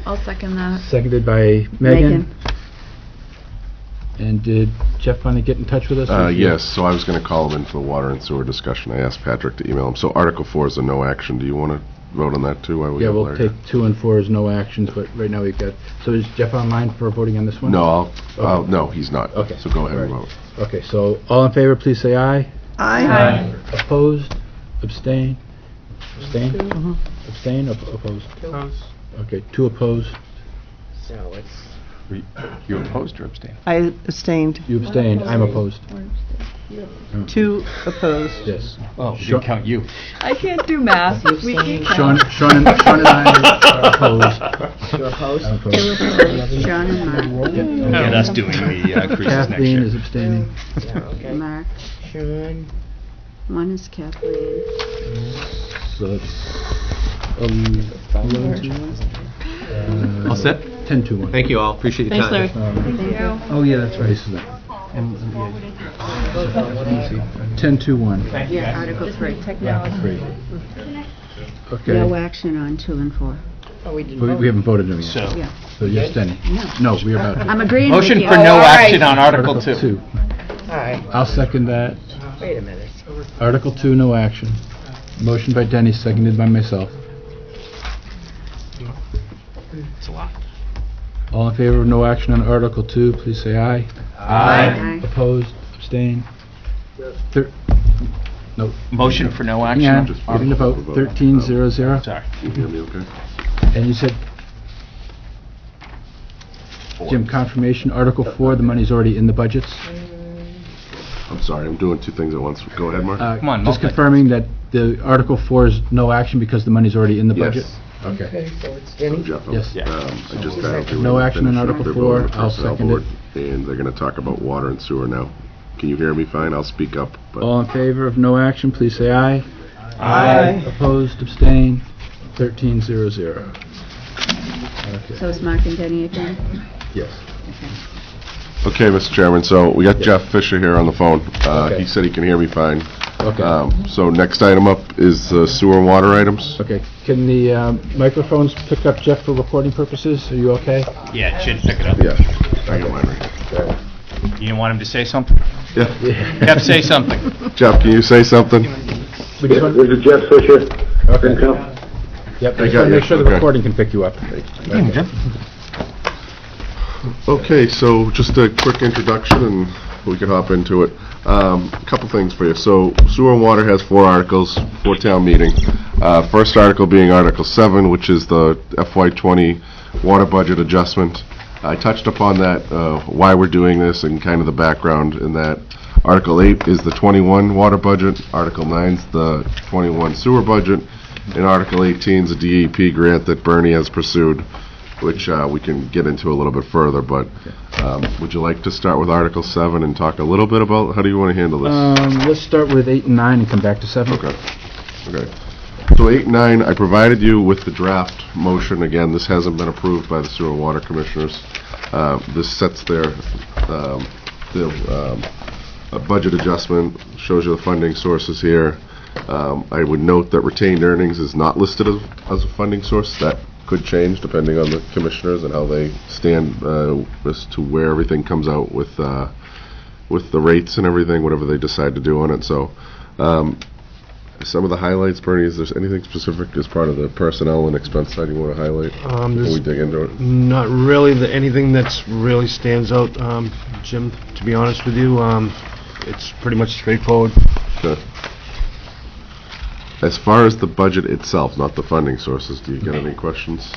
I'll second that. Seconded by Megan. And did Jeff finally get in touch with us? Yes, so I was going to call him in for the water and sewer discussion. I asked Patrick to email him. So Article 4 is a no action. Do you want to vote on that too? While we Yeah, have we'll Larry? take 2 and 4 as no actions, but right now we've got, so is Jeff online for voting on this one? No, Okay. no, he's not. Okay. So go ahead and All vote. right. Okay, so all in favor, please say aye. Aye. Opposed? Abstain? Abstain? Abstain or opposed? Opposed. Okay, 2 opposed. So it's... You opposed or abstained? I abstained. You abstained, I'm opposed. 2 opposed. Yes. Oh, we didn't count you. I can't do math. We can't Sean and I are opposed. You're opposed? I'm opposed. John and Mark. Get us doing the cruises next Kathleen year. is abstaining. Mark. One is Kathleen. So it's 11 to one? All set? 10 to 1. Thank you all, appreciate your time. Thanks, Larry. Thank you. Oh, yeah, that's right. This is it. 10 to 1. Yeah, Article 3. 3. Okay. No action on 2 and 4. We haven't voted on it yet. So, Yeah. So yes, Denny. No, we're about to. I'm agreeing with you. motion for no action on Article 2. 2. I'll second that. Wait a minute. Article 2, no action. Motion by Denny, seconded by myself. It's a lot. All in favor of no action on Article 2, please say aye. Aye. Opposed? Abstained? No. Motion for no Hang action? on, getting the vote. 13-0-0. Sorry. Can you hear me okay? And you said, Jim, confirmation, Article 4, the money's already in the budgets? I'm sorry, I'm doing 2 things at once. Go ahead, Mark. Come on, Just multi- confirming that the Article 4 is no action because the money's already in the budget? Yes. Okay. So it's So Denny? Jeff, Yes. I just have to... No action on finish Article their 4. vote on the I'll Personnel second Board, it. And they're going to talk about water and sewer now. Can you hear me fine? I'll speak up. But All in favor of no action, please say aye. Aye. Opposed, abstained, 13-0-0. Okay. So is Mark and Denny again? Yes. Okay, Mr. Chairman, so we got Jeff Fisher here on the phone. Okay. He said he can hear me fine. Okay. So next item up is sewer and water items. Okay, can the microphones pick up Jeff for recording purposes? Are you okay? Yeah, it should pick it up. Yeah, I got mine right here. You didn't want him to say something? Yeah. Jeff, say something. Jeff, can you say something? We just want- This is Jeff Fisher. Okay. FinCom. Yep, I just got want to you. make sure the Okay. recording can pick you up. Okay, so just a quick introduction and we can hop into it. A couple things for you. So sewer and water has 4 articles for town meeting. First article being Article 7, which is the FY20 water budget adjustment. I touched upon that, why we're doing this and kind of the background in that. Article 8 is the 21 water budget, Article 9 is the 21 sewer budget, and Article 18 is a DEP grant that Bernie has pursued, which we can get into a little bit further, but would you like to start with Article 7 and talk a little bit about, how do you want to handle this? Let's start with 8 and 9 and come back to 7. Okay. So 8 and 9, I provided you with the draft motion. Again, this hasn't been approved by the Sewer and Water Commissioners. This sets their a budget adjustment, shows you the funding sources here. I would note that retained earnings is not listed as a funding source. That could change depending on the commissioners and how they stand as to where everything comes out with the rates and everything, whatever they decide to do on it. So some of the highlights, Bernie, is there anything specific as part of the personnel and expense side you want to highlight before we dig into it? Not really anything that's really stands out, Jim, to be honest with you. It's pretty much straightforward. Okay. As far as the budget itself, not the funding sources, do you get any questions?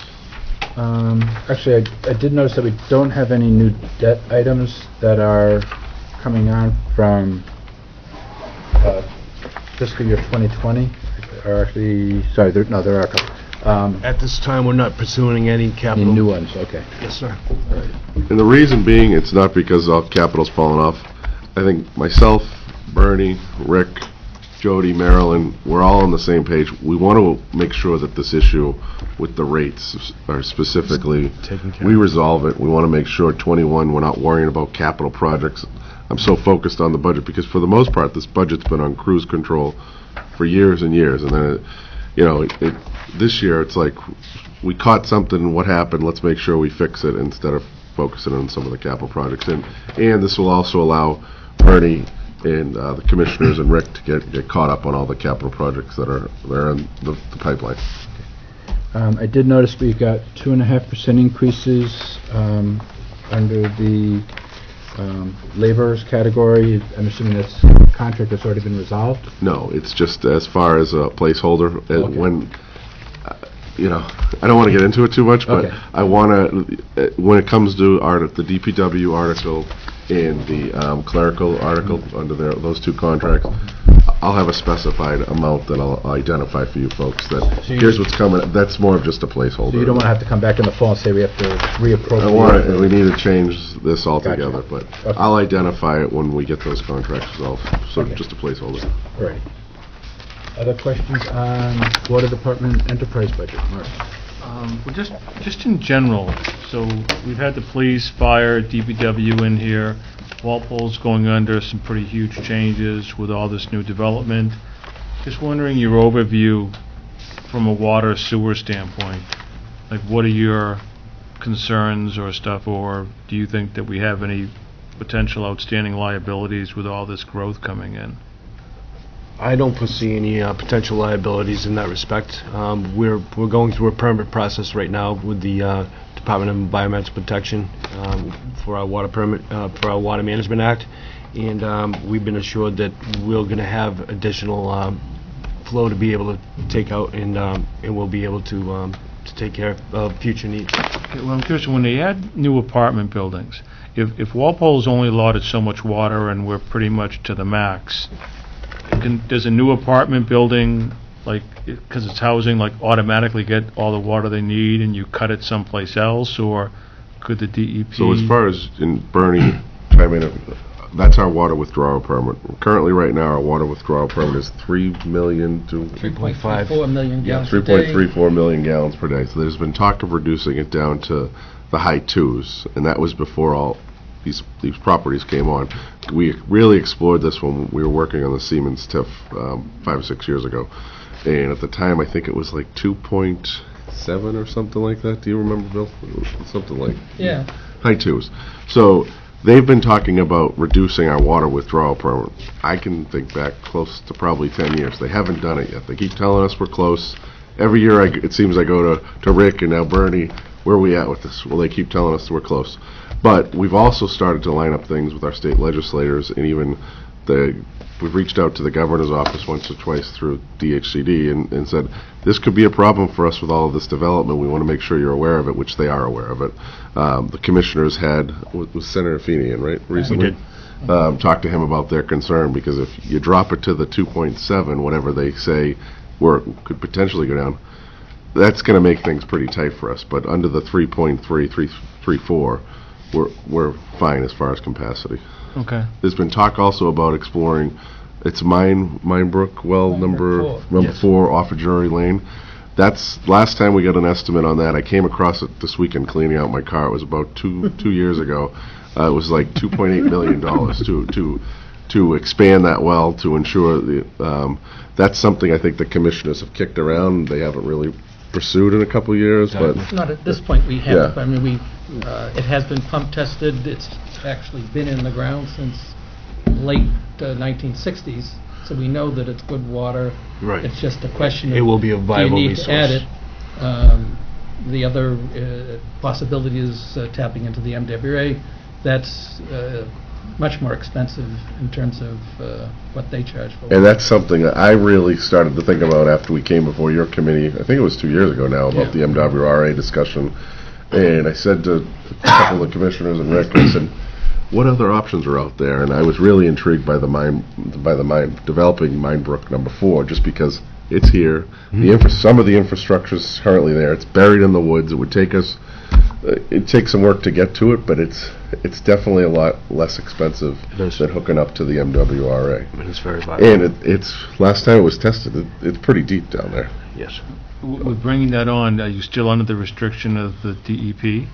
Actually, I did notice that we don't have any new debt items that are coming on from fiscal year 2020. Or actually, sorry, there are a couple. At this time, we're not pursuing any capital. Any new ones, okay. Yes, sir. And the reason being, it's not because all capital's fallen off. I think myself, Bernie, Rick, Jody, Marilyn, we're all on the same page. We want to make sure that this issue with the rates are specifically, we resolve it. We want to make sure 21, we're not worrying about capital projects. I'm so focused on the budget because for the most part, this budget's been on cruise control for years and years. And then, this year, it's like we caught something, what happened, let's make sure we fix it instead of focusing on some of the capital projects. And this will also allow Bernie and the commissioners and Rick to get caught up on all the capital projects that are in the pipeline. I did notice we got 2.5% increases under the laborers category. I'm assuming that's a contract that's already been resolved? No, it's just as far as a placeholder. Okay. When I don't want to get into it too much, but okay. I want to, when it comes to the DPW article and the clerical article under those two contracts, I'll have a specified amount that I'll identify for you folks that here's what's coming. That's more of just a placeholder. So you don't want to have to come back in the fall and say we have to reappropriate. I want it, and we need to change this altogether, Gotcha. but Okay. I'll identify it when we get those contracts resolved, so Okay. just a placeholder. All right. Other questions on Water Department enterprise budget? Mark? Well, just in general, so we've had the police, fire, DPW in here. Walpole's going under some pretty huge changes with all this new development. Just wondering your overview from a water sewer standpoint. Like, what are your concerns or stuff, or do you think that we have any potential outstanding liabilities with all this growth coming in? I don't foresee any potential liabilities in that respect. We're going through a permit process right now with the Department of Environmental Protection for our water permit for our Water Management Act, and we've been assured that we're going to have additional flow to be able to take out, and we'll be able to take care of future needs. Okay, well, I'm curious, when they add new apartment buildings, if Walpole's only allotted so much water and we're pretty much to the max, does a new apartment building, like, because it's housing, like, automatically get all the water they need and you cut it someplace else, or could the DEP... So as far as, Bernie, that's our water withdrawal permit. Currently, right now, our water withdrawal permit is 3 million to... 3.34 million Yeah, gallons per day. 3.34 million gallons per day. So there's been talk of reducing it down to the high twos, and that was before all these properties came on. We really explored this when we were working on the Siemens TIF 5 or 6 years ago. And at the time, I think it was like 2.7 or something like that. Do you remember, Bill? Something like high twos. So they've been talking about reducing our water withdrawal permit. I can think back close to probably 10 years. They haven't done it yet. They keep telling us we're close. Every year, it seems I go to Rick and now Bernie, where are we at with this? Well, they keep telling us we're close. But we've also started to line up things with our state legislators, and even we've reached out to the governor's office once or twice through DHCD and said, this could be a problem for us with all of this development. We want to make sure you're aware of it, which they are aware of it. The commissioners had, was Senator Fenian, right, recently? We did. Talk to him about their concern, because if you drop it to the 2.7, whatever they say, where it could potentially go down, that's going to make things pretty tight for us. But under the 3.3, 3.34, we're fine as far as capacity. Okay. There's been talk also about exploring, it's Minebrook well number 4 off of Drury Lane. That's, last time we got an estimate on that, I came across it this weekend cleaning out my car. It was about two years ago. It was like $2.8 million to expand that well, to ensure that's something I think the commissioners have kicked around. They haven't really pursued in a couple of years, but Not at this point, we haven't. Yeah. I mean, it has been pump tested. It's actually been in the ground since late 1960s, so we know that it's good water. Right. It's just a question of, It will be a viable do you need resource. to add it? The other possibility is tapping into the MWA. That's much more expensive in terms of what they charge for. and that's something that I really started to think about after we came before your committee. I think it was 2 years ago now, about the MWRA discussion. And I said to a couple of the commissioners and Rick, I said, what other options are out there? And I was really intrigued by developing Minebrook number 4, just because it's here. Some of the infrastructure is currently there. It's buried in the woods. It would take us, it takes some work to get to it, but it's definitely a lot less expensive than hooking up to the MWRA. And it's very viable. And it's, last time it was tested, it's pretty deep down there. Yes. With bringing that on, are you still under the restriction of the DEP?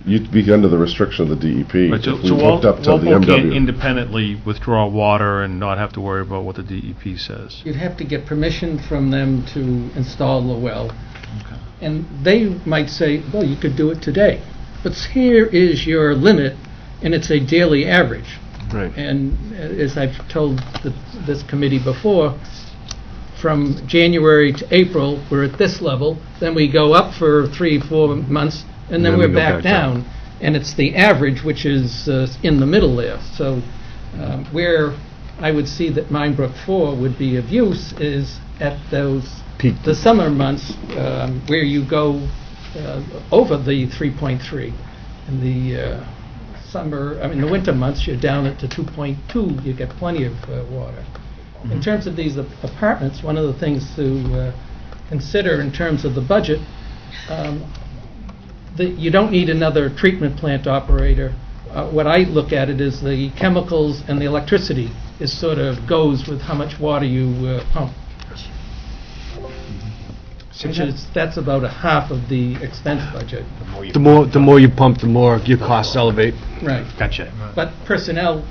You'd be under the restriction of the DEP. Right, so if we hooked up to the Walpole can't MW. independently withdraw water and not have to worry about what the DEP says? You'd have to get permission from them to install the well. And they might say, well, you could do it today. But here is your limit, and it's a daily average. Right. And as I've told this committee before, from January to April, we're at this level, then we go up for 3-4 months, and then we we're go back back down. And it's the average, which is in the middle there. So where I would see that Minebrook 4 would be of use is at those Peak. the summer months where you go over the 3.3. In the the winter months, you're down at the 2.2. You get plenty of water. In terms of these apartments, one of the things to consider in terms of the budget, you don't need another treatment plant operator. What I look at it is the chemicals and the electricity is sort of goes with how much water you pump. That's about a half of the expense budget. The more you pump, the more your costs elevate. Right. Gotcha. But personnel.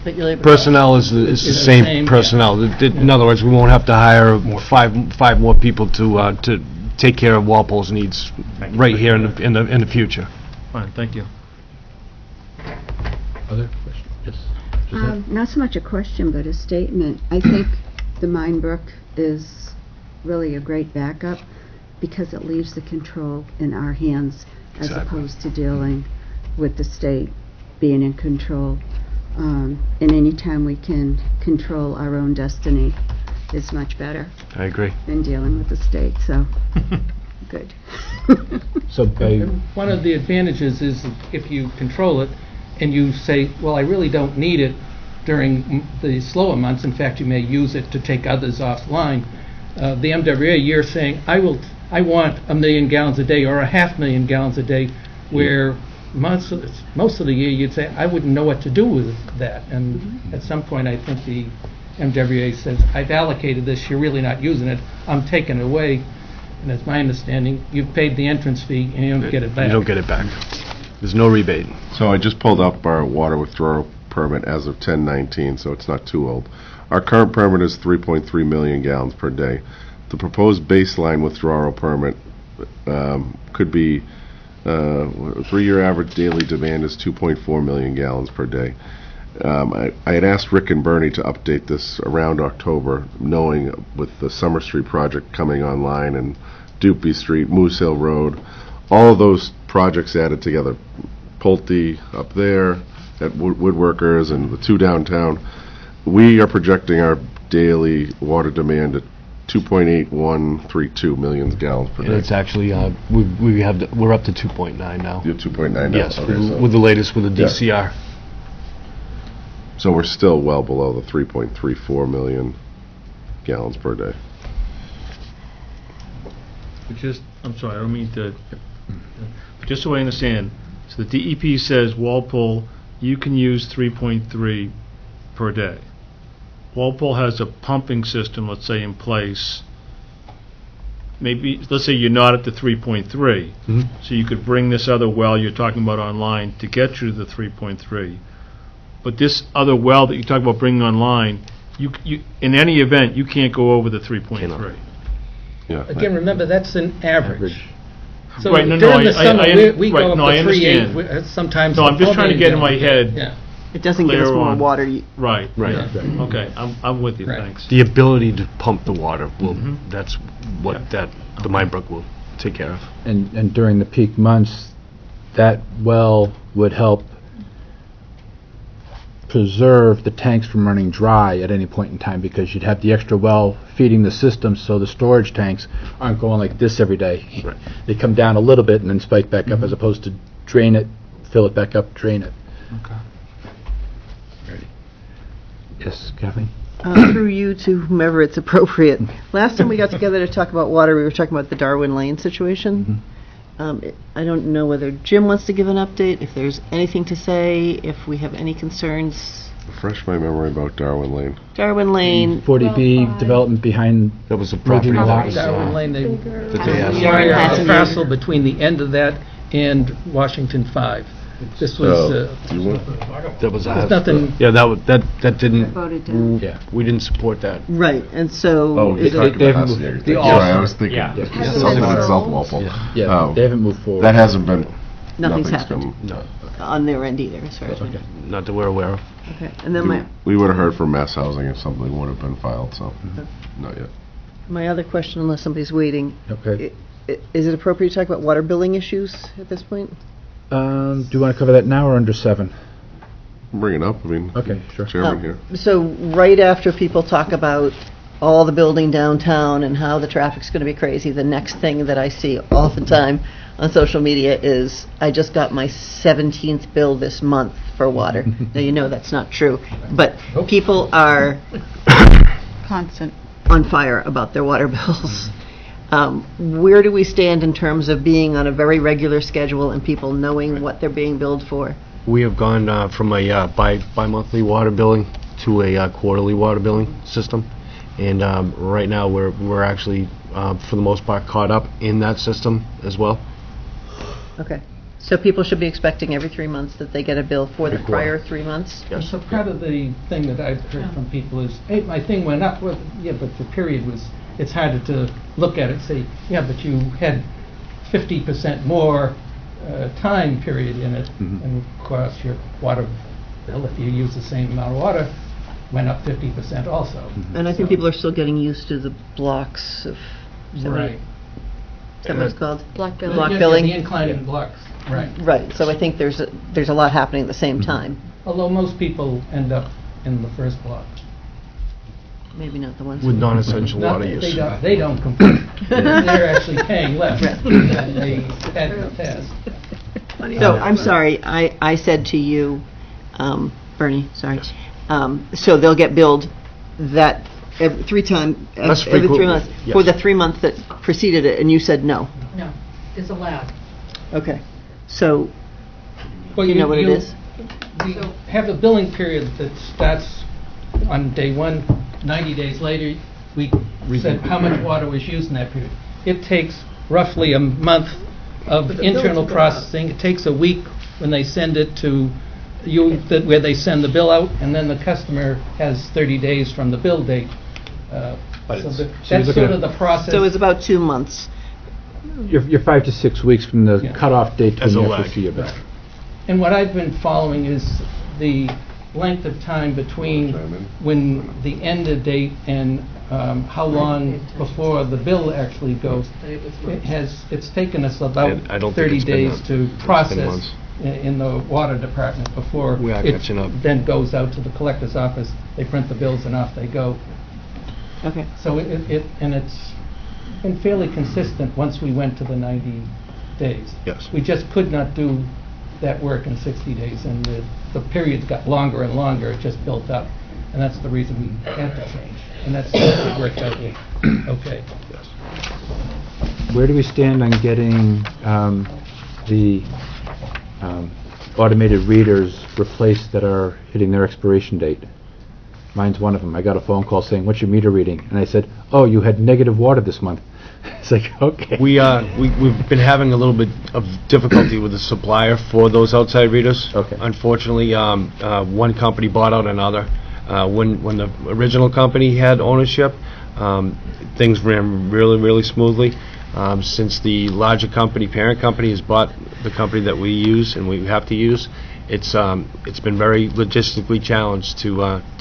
Personnel is the same personnel. In other words, we won't have to hire five more people to take care of Walpole's needs right here in the future. Fine, thank you. Other questions? Yes. Not so much a question, but a statement. I think the Minebrook is really a great backup because it leaves the control in our hands as opposed to dealing with the state being in control. And any time we can control our own destiny is much better I agree. than dealing with the state, so good. So One of the advantages is if you control it and you say, well, I really don't need it during the slower months. In fact, you may use it to take others offline. The MWA, you're saying, I want 1 million gallons a day or 500,000 gallons a day, where most of the year you'd say, I wouldn't know what to do with that. And at some point, I think the MWA says, I've allocated this, you're really not using it, I'm taking it away. And it's my understanding, you've paid the entrance fee and you don't get it back. You don't get it back. There's no rebate. So I just pulled up our water withdrawal permit as of 10/19, so it's not too old. Our current permit is 3.3 million gallons per day. The proposed baseline withdrawal permit could be 3-year average daily demand is 2.4 million gallons per day. I had asked Rick and Bernie to update this around October, knowing with the Summer Street project coming online and Dupey Street, Moose Hill Road, all of those projects added together, Pulte up there at Woodworkers and the 2 downtown, we are projecting our daily water demand at 2.8132 million gallons per day. And it's actually we're up to 2.9 now. You're 2.9 now. Yes, Okay, so- with the latest with the Yeah. DCR. So we're still well below the 3.34 million gallons per day. I'm sorry, I don't mean to, just so I understand, So the DEP says, Walpole, you can use 3.3 per day. Walpole has a pumping system, let's say, in place. Maybe, let's say you're not at the 3.3. So you could bring this other well you're talking about online to get you to the 3.3. But this other well that you talk about bringing online, you in any event, you can't go over the 3.3. Yeah. Again, remember, that's an average. So Right, no, during no, the summer, we right, go no, up I to 3.8, understand. sometimes. No, I'm just trying to get in my head. Yeah. It doesn't give us Clear more on- water. Right. Right. Yeah. Okay, I'm with you, thanks. The ability to pump the water will, that's what the Minebrook will take care of. And during the peak months, that well would help preserve the tanks from running dry at any point in time, because you'd have the extra well feeding the system, so the storage tanks aren't going like this every day. Right. They come down a little bit and then spike back up, as opposed to drain it, fill it back up, drain it. Okay. Yes, Kathleen? Through you to whomever it's appropriate. Last time we got together to talk about water, we were talking about the Darwin Lane situation. I don't know whether Jim wants to give an update, if there's anything to say, if we have any concerns. Refresh my memory about Darwin Lane. Darwin Lane. 40B development behind. That was a property Moving that lots. was, Darwin Lane, they that they asked. the parcel between the end of that and Washington 5. This was, That was there's nothing, Yeah, that didn't. Voted down. Yeah. We didn't support that. Right, and so. Oh, is you're it- talking about Hasselberg. the Yeah, I offer. was thinking Yeah. something like South Walpole. Yeah, Oh, they haven't moved forward. That hasn't been. Nothing's nothing's happened. come- No, On their end either, as far as. Okay. not that we're aware of. Okay, and then my, We would have heard from Mass Housing if something would have been filed, so, not yet. my other question, unless somebody's waiting. Okay. Is it appropriate to talk about water billing issues at this point? Do you want to cover that now or under 7? Bring it up, I mean. Okay, sure. Chairman here. So right after people talk about all the building downtown and how the traffic's going to be crazy, the next thing that I see all the time on social media is, I just got my 17th bill this month for water. Now, you know that's not true, but people are Constant. on fire about their water bills. Where do we stand in terms of being on a very regular schedule and people knowing what they're being billed for? We have gone from a bi-monthly water billing to a quarterly water billing system. And right now, we're actually, for the most part, caught up in that system as well. Okay. So people should be expecting every 3 months that they get a bill for the Every quarter. prior 3 months? Yes. so part of the thing that I've heard from people is, hey, my thing went up. Well, yeah, but the period was, it's harder to look at it and say, yeah, but you had 50% more time period in it. And of course, your water bill, if you use the same amount of water, went up 50% also. And I think people are still getting used to the blocks of, Right. is that what it's called? Block billing. Block Yeah, billing? the inclining blocks, right. Right, so I think there's a lot happening at the same time. Although most people end up in the first block. Maybe not the ones. With non-essential Not water that use. they don't complain. They're actually paying less than they had in the past. So, I'm sorry, I said to you, Bernie, sorry. So they'll get billed that every 3 That's every 3 frequent, months yes. for the 3 months that preceded it, and you said no. No, it's allowed. Okay. So, Well, you know what it is? We have a billing period that starts on day 1, 90 days later, we said how much water was used in that period. It takes roughly a month of internal processing. It takes a week when they send it to you, where they send the bill out, and then the customer has 30 days from the bill date. So you're that's looking sort at- of the process. So it's about 2 months. You're 5 to 6 weeks from the Yeah. cutoff date to As when a you actually lag. see your bill. And what I've been following is the length of time between when the end of date and how long before the bill actually goes. It's taken us about I don't think 30 it's been days that. to It's been process months. in the water department before We are it catching up. then goes out to the collector's office. They print the bills and off they go. Okay. So it's been fairly consistent once we went to the 90 days. Yes. We just could not do that work in 60 days, and the periods got longer and longer. It just built up, and that's the reason we had to change. And that's it worked out okay. Where do we stand on getting the automated readers replaced that are hitting their expiration date. Mine's one of them. I got a phone call saying, "What's your meter reading?" And I said, "Oh, you had negative water this month." It's like, okay. We've been having a little bit of difficulty with the supplier for those outside readers. Okay. Unfortunately, one company bought out another. When the original company had ownership, things ran really smoothly. Since the larger company, parent company, has bought the company that we use and we have to use, it's been very logistically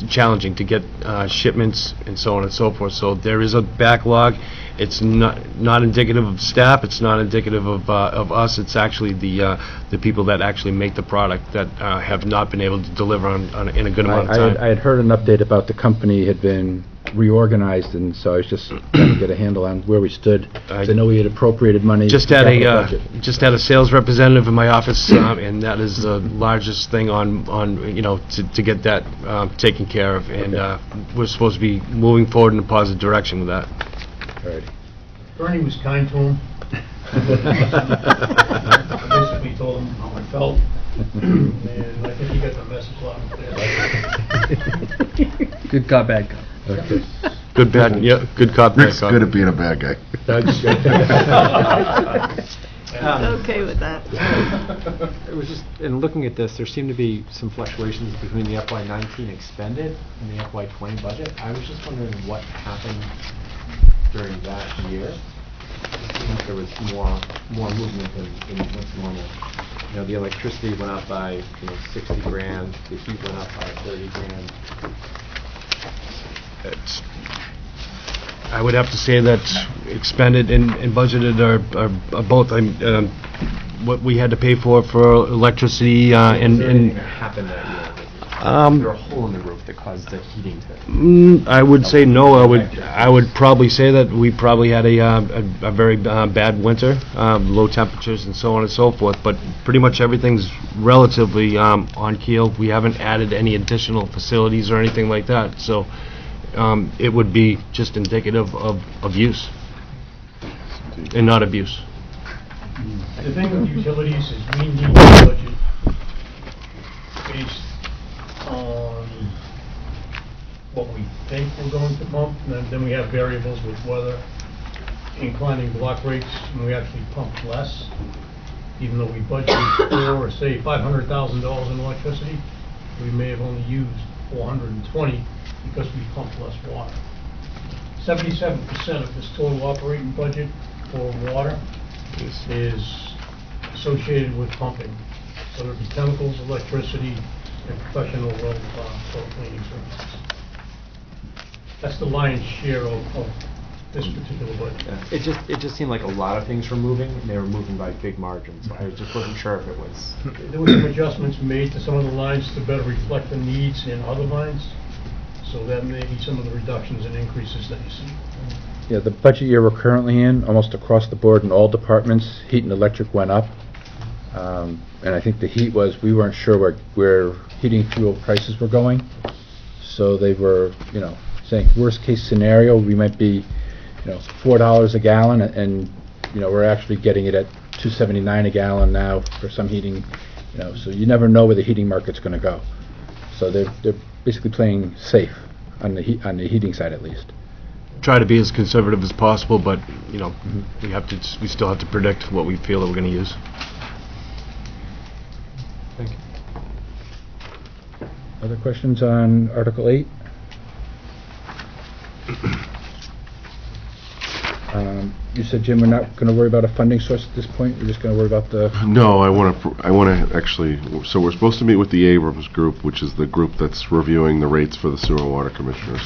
challenging to get shipments and so on and so forth. So there is a backlog. It's not indicative of staff. It's not indicative of us. It's actually the people that actually make the product that have not been able to deliver in a good amount of time. I had heard an update about the company had been reorganized, and so I was just trying to get a handle on where we stood. 'Cause I know we had appropriated money. Just had a sales representative in my office, and that is the largest thing on to get that taken care of, and we're supposed to be moving forward in a positive direction with that. Alrighty. Bernie was kind to him. I basically told him how I felt, and I think he got the message loud and clear. Good cop, bad cop. Okay. Good, bad, yeah, good cop, bad Rick's cop. good at being a bad guy. Okay with that. It was just, in looking at this, there seemed to be some fluctuations between the FY19 expended and the FY20 budget. I was just wondering what happened during that year. It seemed like there was more movement than what's normal. You know, the electricity went up by 60 grand, the heat went up by 30 grand. I would have to say that expended and budgeted are both. What we had to pay for electricity Anything and that happened that year? Was there a hole in the roof that caused the heating to? I would say no. I would probably say that we probably had a very bad winter, low temperatures and so on and so forth. But pretty much everything's relatively on keel. We haven't added any additional facilities or anything like that. So it would be just indicative of use and not abuse. The thing with utilities is we need a budget based on what we think we're going to pump, and then we have variables with weather, inclining block rates, and we actually pump less, even though we budgeted for, say, $500,000 in electricity, we may have only used 420 because we pumped less water. 77% of this total operating budget for water is associated with pumping. So there'd be chemicals, electricity, and professional well cleaning services. That's the lion's share of this particular budget. It just seemed like a lot of things were moving, and they were moving by big margins. I just wasn't sure if it was. There were some adjustments made to some of the lines to better reflect the needs in other lines. So that may be some of the reductions and increases that you see. Yeah, the budget year we're currently in, almost across the board in all departments, heat and electric went up. And I think the heat was, we weren't sure where heating fuel prices were going. So they were, saying worst case scenario, we might be, $4 a gallon, and we're actually getting it at $2.79 a gallon now for some heating. So you never know where the heating market's going to go. So they're basically playing safe on the heating side at least. Try to be as conservative as possible, but we still have to predict what we feel that we're going to use. Thank you. Other questions on Article 8? You said, Jim, we're not going to worry about a funding source at this point? We're just going to worry about the... No, I want to actually, so we're supposed to meet with the Abrams group, which is the group that's reviewing the rates for the sewer and water commissioners,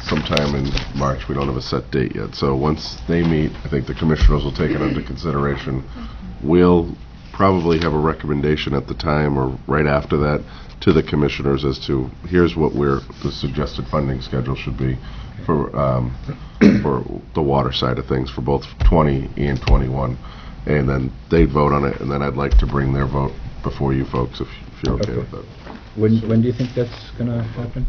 sometime in March. We don't have a set date yet. So once they meet, I think the commissioners will take it under consideration. We'll probably have a recommendation at the time or right after that to the commissioners as to here's what the suggested funding schedule should be for the water side of things for both 20 and 21, and then they'd vote on it, and then I'd like to bring their vote before you folks if you're okay with that. When do you think that's going to happen?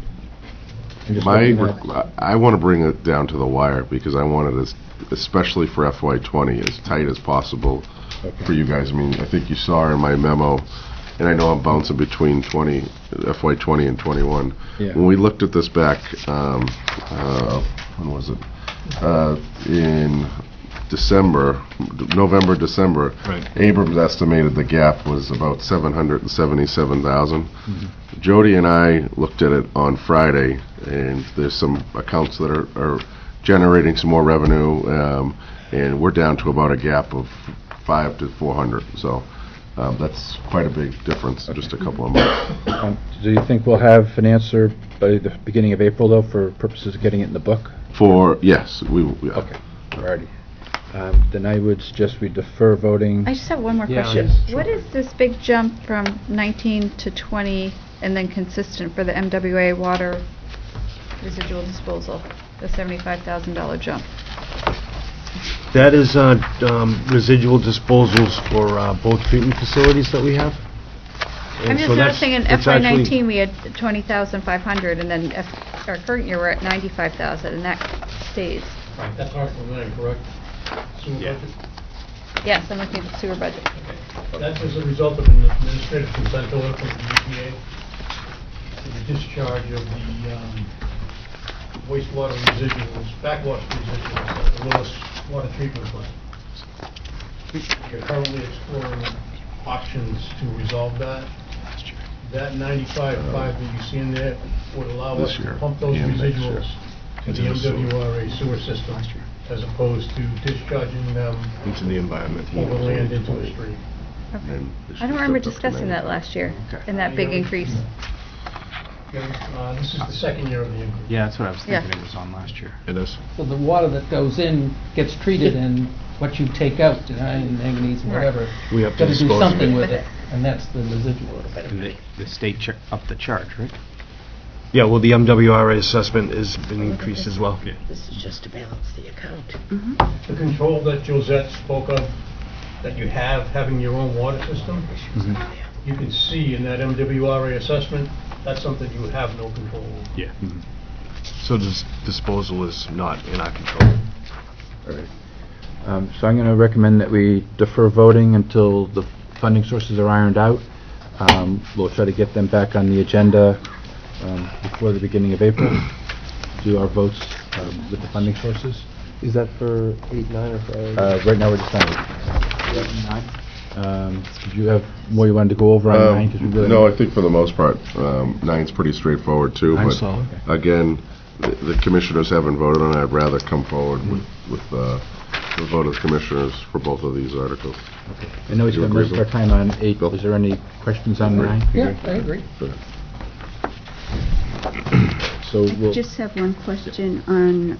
I want to bring it down to the wire because I want it, especially for FY20, as tight as possible for you guys. I mean, I think you saw in my memo, and I know I'm bouncing between FY 20 and 21. Yeah. When we looked at this back, when was it? In November, December, Right. Abrams estimated the gap was about 777,000. Mm-hmm. Jody and I looked at it on Friday, and there's some accounts that are generating some more revenue, and we're down to about a gap of 500 to 400. So that's quite a big difference in just a couple of months. Do you think we'll have an answer by the beginning of April, though, for purposes of getting it in the book? Yes, yeah. Okay, alrighty. Then I would suggest we defer voting. I just have one more Yeah, question. yes, sure. What is this big jump from 19 to 20 and then consistent for the MWA water residual disposal, the $75,000 jump? That is residual disposals for both treatment facilities that we have. And I'm just so that's- noticing in it's FY actually- 19 we had 20,500 and then our current year we're at 95,000 and that stays. Right, that's Article 9, correct? Sewer budget? Yes, I'm looking at the sewer budget. That's as a result of an administrative consent order from the EPA for the discharge of the wastewater residuals, backwash residuals at the Lewis Water Treatment Plant. You're currently exploring options to resolve that. That 95.5 that you see in there would allow us This to year pump those and next year. residuals to the Into the sewer. MWRA sewer system, as opposed to discharging them Into the environment. overland into a stream. And this I don't year's remember up to discussing that 95. last year, Okay. and that big increase. This is the second year of the increase. Yeah, that's what I was Yeah. thinking it was on last year. It is. So the water that goes in gets treated and what you take out, and manganese and whatever, We have to gotta do dispose of something it. with it, and that's the residual. And the state upped the charge, right? Yeah, well, the MWRA assessment has been increased as well. This is just to balance the account. The control that Josette spoke of, that you have, having your own water system, you can see in that MWRA assessment, that's something you have no control over. Yeah. So this disposal is not in our control. All right. So I'm going to recommend that we defer voting until the funding sources are ironed out. We'll try to get them back on the agenda before the beginning of April. Do our votes with the funding sources. Is that for 8, 9, or for? Right now, we're just on 9. Did you have more you wanted to go over on 9? 'Cause we really No, I think for the most part, 9's pretty straightforward too. Nine's But solid. again, the commissioners haven't voted on it. I'd rather come forward with the vote of the commissioners for both of these articles. I know we You spent agree, most of our Bill? time on 8. Is there any questions on 9? Yeah, I agree. So I we'll... just have one question on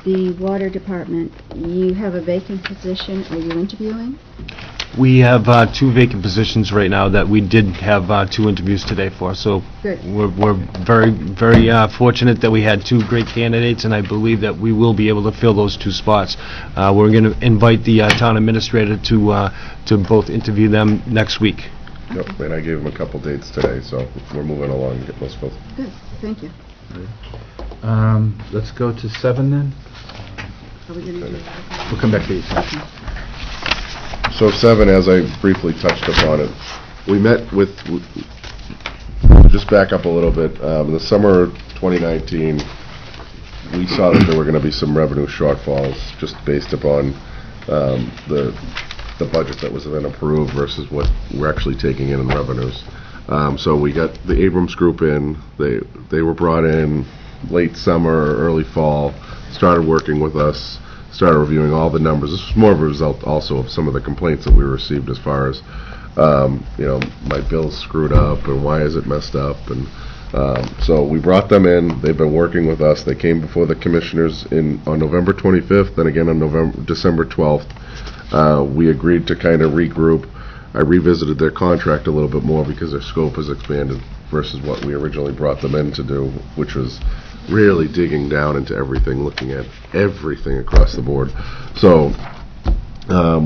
the water department. You have a vacant position. Are you interviewing? We have 2 vacant positions right now that we did have 2 interviews today for, so Good. we're very, very fortunate that we had 2 great candidates, and I believe that we will be able to fill those 2 spots. We're going to invite the town administrator to both interview them next week. Yep, and I gave them a couple dates today, so we're moving along to get those filled. Good, thank you. Let's go to 7 then. Are we going to do We'll come back to 8. So 7, as I briefly touched upon it, we met with, just back up a little bit, in the summer of 2019, we saw that there were going to be some revenue shortfalls just based upon the budget that was then approved versus what we're actually taking in revenues. So we got the Abrams group in, they were brought in late summer or early fall, started working with us, started reviewing all the numbers. This was more of a result also of some of the complaints that we received as far as, my bill's screwed up and why is it messed up. And so we brought them in. They've been working with us. They came before the commissioners on November 25th, then again on December 12th. We agreed to kind of regroup. I revisited their contract a little bit more because their scope has expanded versus what we originally brought them in to do, which was really digging down into everything, looking at everything across the board. So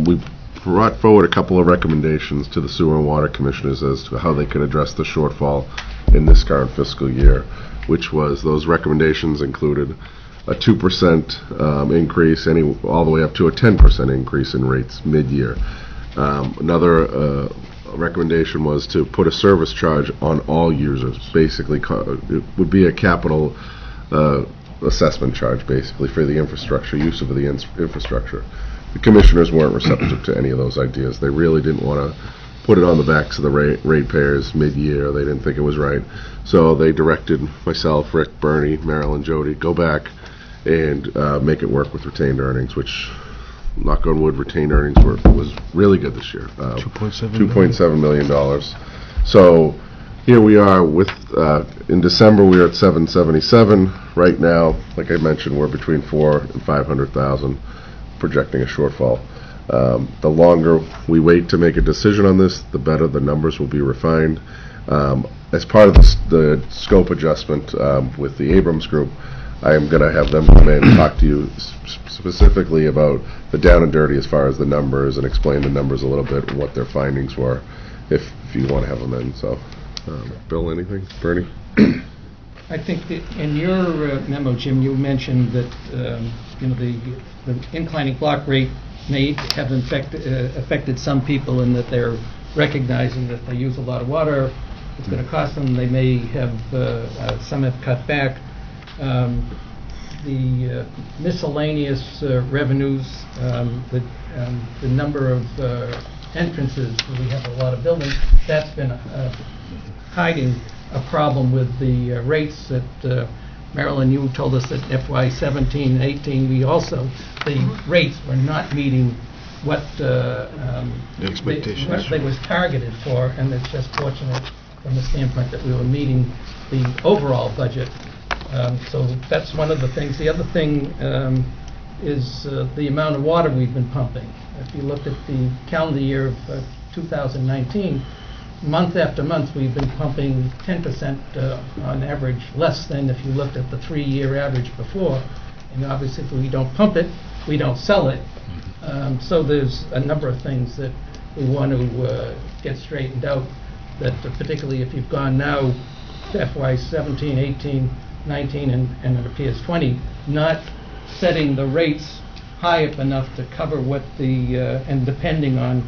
we brought forward a couple of recommendations to the sewer and water commissioners as to how they could address the shortfall in this current fiscal year, which was, those recommendations included a 2% increase, all the way up to a 10% increase in rates mid-year. Another recommendation was to put a service charge on all users. Basically, it would be a capital assessment charge, basically, for the infrastructure, use of the infrastructure. The commissioners weren't receptive to any of those ideas. They really didn't want to put it on the backs of the ratepayers mid-year. They didn't think it was right. So they directed myself, Rick, Bernie, Marilyn, Jody, go back and make it work with retained earnings, which, knock on wood, retained earnings was really good this year. $2.7 million. So here we are with, in December we were at 777. Right now, like I mentioned, we're between 400,000 and 500,000, projecting a shortfall. The longer we wait to make a decision on this, the better the numbers will be refined. As part of the scope adjustment with the Abrams Group, I am going to have them come in and talk to you specifically about the down and dirty as far as the numbers, and explain the numbers a little bit and what their findings were, if you want to have them in. So, Bill, anything? Bernie? I think that in your memo, Jim, you mentioned that the inclining block rate may have affected some people, in that they're recognizing that they use a lot of water. It's going to cost them. They may have some have cut back. The miscellaneous revenues, the number of entrances, we have a lot of buildings, that's been hiding a problem with the rates that Marilyn, you told us that FY 17 and 18, the rates were not meeting what expectations they was targeted for, and it's just fortunate from the standpoint that we were meeting the overall budget. So that's one of the things. The other thing is the amount of water we've been pumping. If you look at the calendar year of 2019, month after month we've been pumping 10% on average less than if you looked at the 3-year average before. And obviously if we don't pump it, we don't sell it. So there's a number of things that we want to get straightened out, that particularly if you've gone now to FY 17, 18, 19, and it appears 20, not setting the rates high up enough to cover what the, and depending on,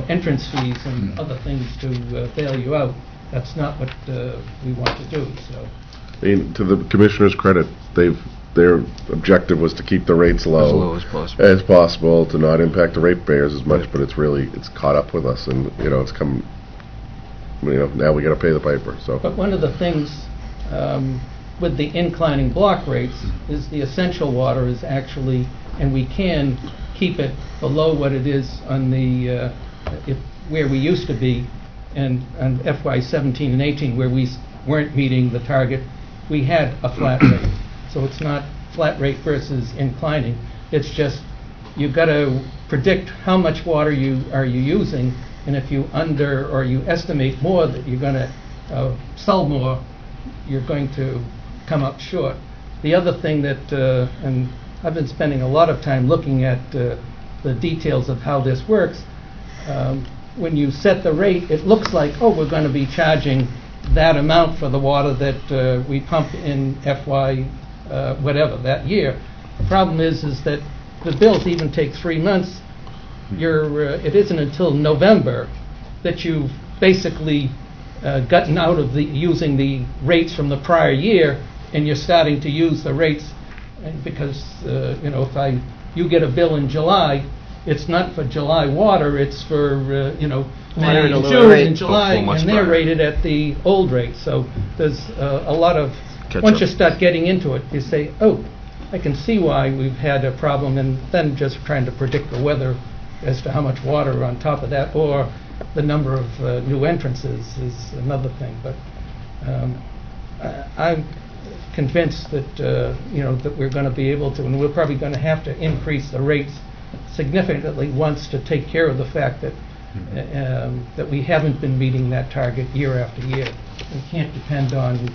entrance fees and other things to bail you out. That's not what we want to do. So, I mean, to the commissioner's credit, their objective was to keep the rates low as possible, to not impact the ratepayers as much. But it's caught up with us, and it's come. Now we got to pay the piper. So, but one of the things with the inclining block rates is the essential water is actually, and we can keep it below what it is on the where we used to be, and FY 17 and 18 where we weren't meeting the target, we had a flat rate. So it's not flat rate versus inclining. It's just you've got to predict how much water you are using, and if you or you estimate more that you're going to sell more, you're going to come up short. The other thing that, and I've been spending a lot of time looking at the details of how this works. When you set the rate, it looks like, we're going to be charging that amount for the water that we pump in FY whatever that year. The problem is that the bills even take 3 months. It isn't until November that you've basically gotten out of using the rates from the prior year, and you're starting to use the rates, because if you get a bill in July, it's not for July water, it's for May and June and July, and they're rated at the old rate. So there's a lot of, once you start getting into it, you say, I can see why we've had a problem, and then just trying to predict the weather as to how much water on top of that, or the number of new entrances is another thing. But I'm convinced that that we're going to be able to, and we're probably going to have to increase the rates significantly once to take care of the fact that that we haven't been meeting that target year after year. We can't depend on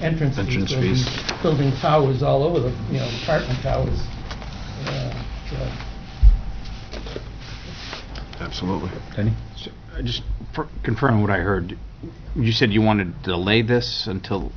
entrance fees. Building towers all over the apartment towers. Absolutely. Denny? Just confirm what I heard. You said you wanted to delay this until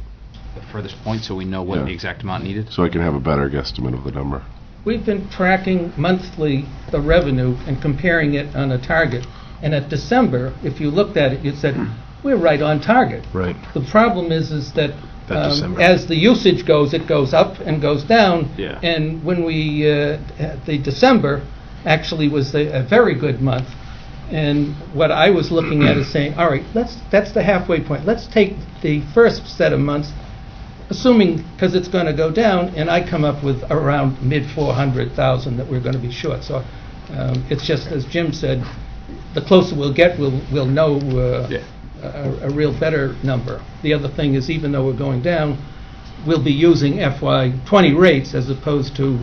the furthest point so we know what Yeah. the exact amount needed? So I can have a better guesstimate of the number. We've been tracking monthly the revenue and comparing it on a target. And at December, if you looked at it, you said, we're right on target. Right. The problem is that December. as the usage goes, it goes up and goes down. Yeah. And when the December actually was a very good month. And what I was looking at is saying, all right, that's the halfway point. Let's take the first set of months, assuming, because it's going to go down, and I come up with around mid 400,000 that we're going to be short. So it's just, as Jim said, the closer we'll get, we'll know a real better number. The other thing is, even though we're going down, we'll be using FY20 rates as opposed to,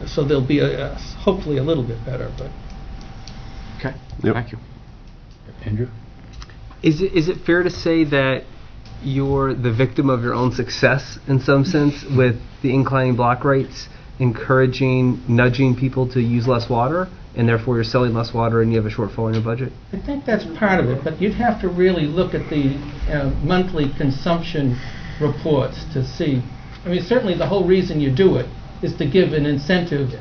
so there'll be hopefully a little bit better. But Okay, Yep. thank you. Andrew? Is it fair to say that you're the victim of your own success in some sense with the inclining block rates, nudging people to use less water, and therefore you're selling less water and you have a shortfall in your budget? I think that's part of it, but you'd have to really look at the monthly consumption reports to see. I mean, certainly the whole reason you do it is to give an incentive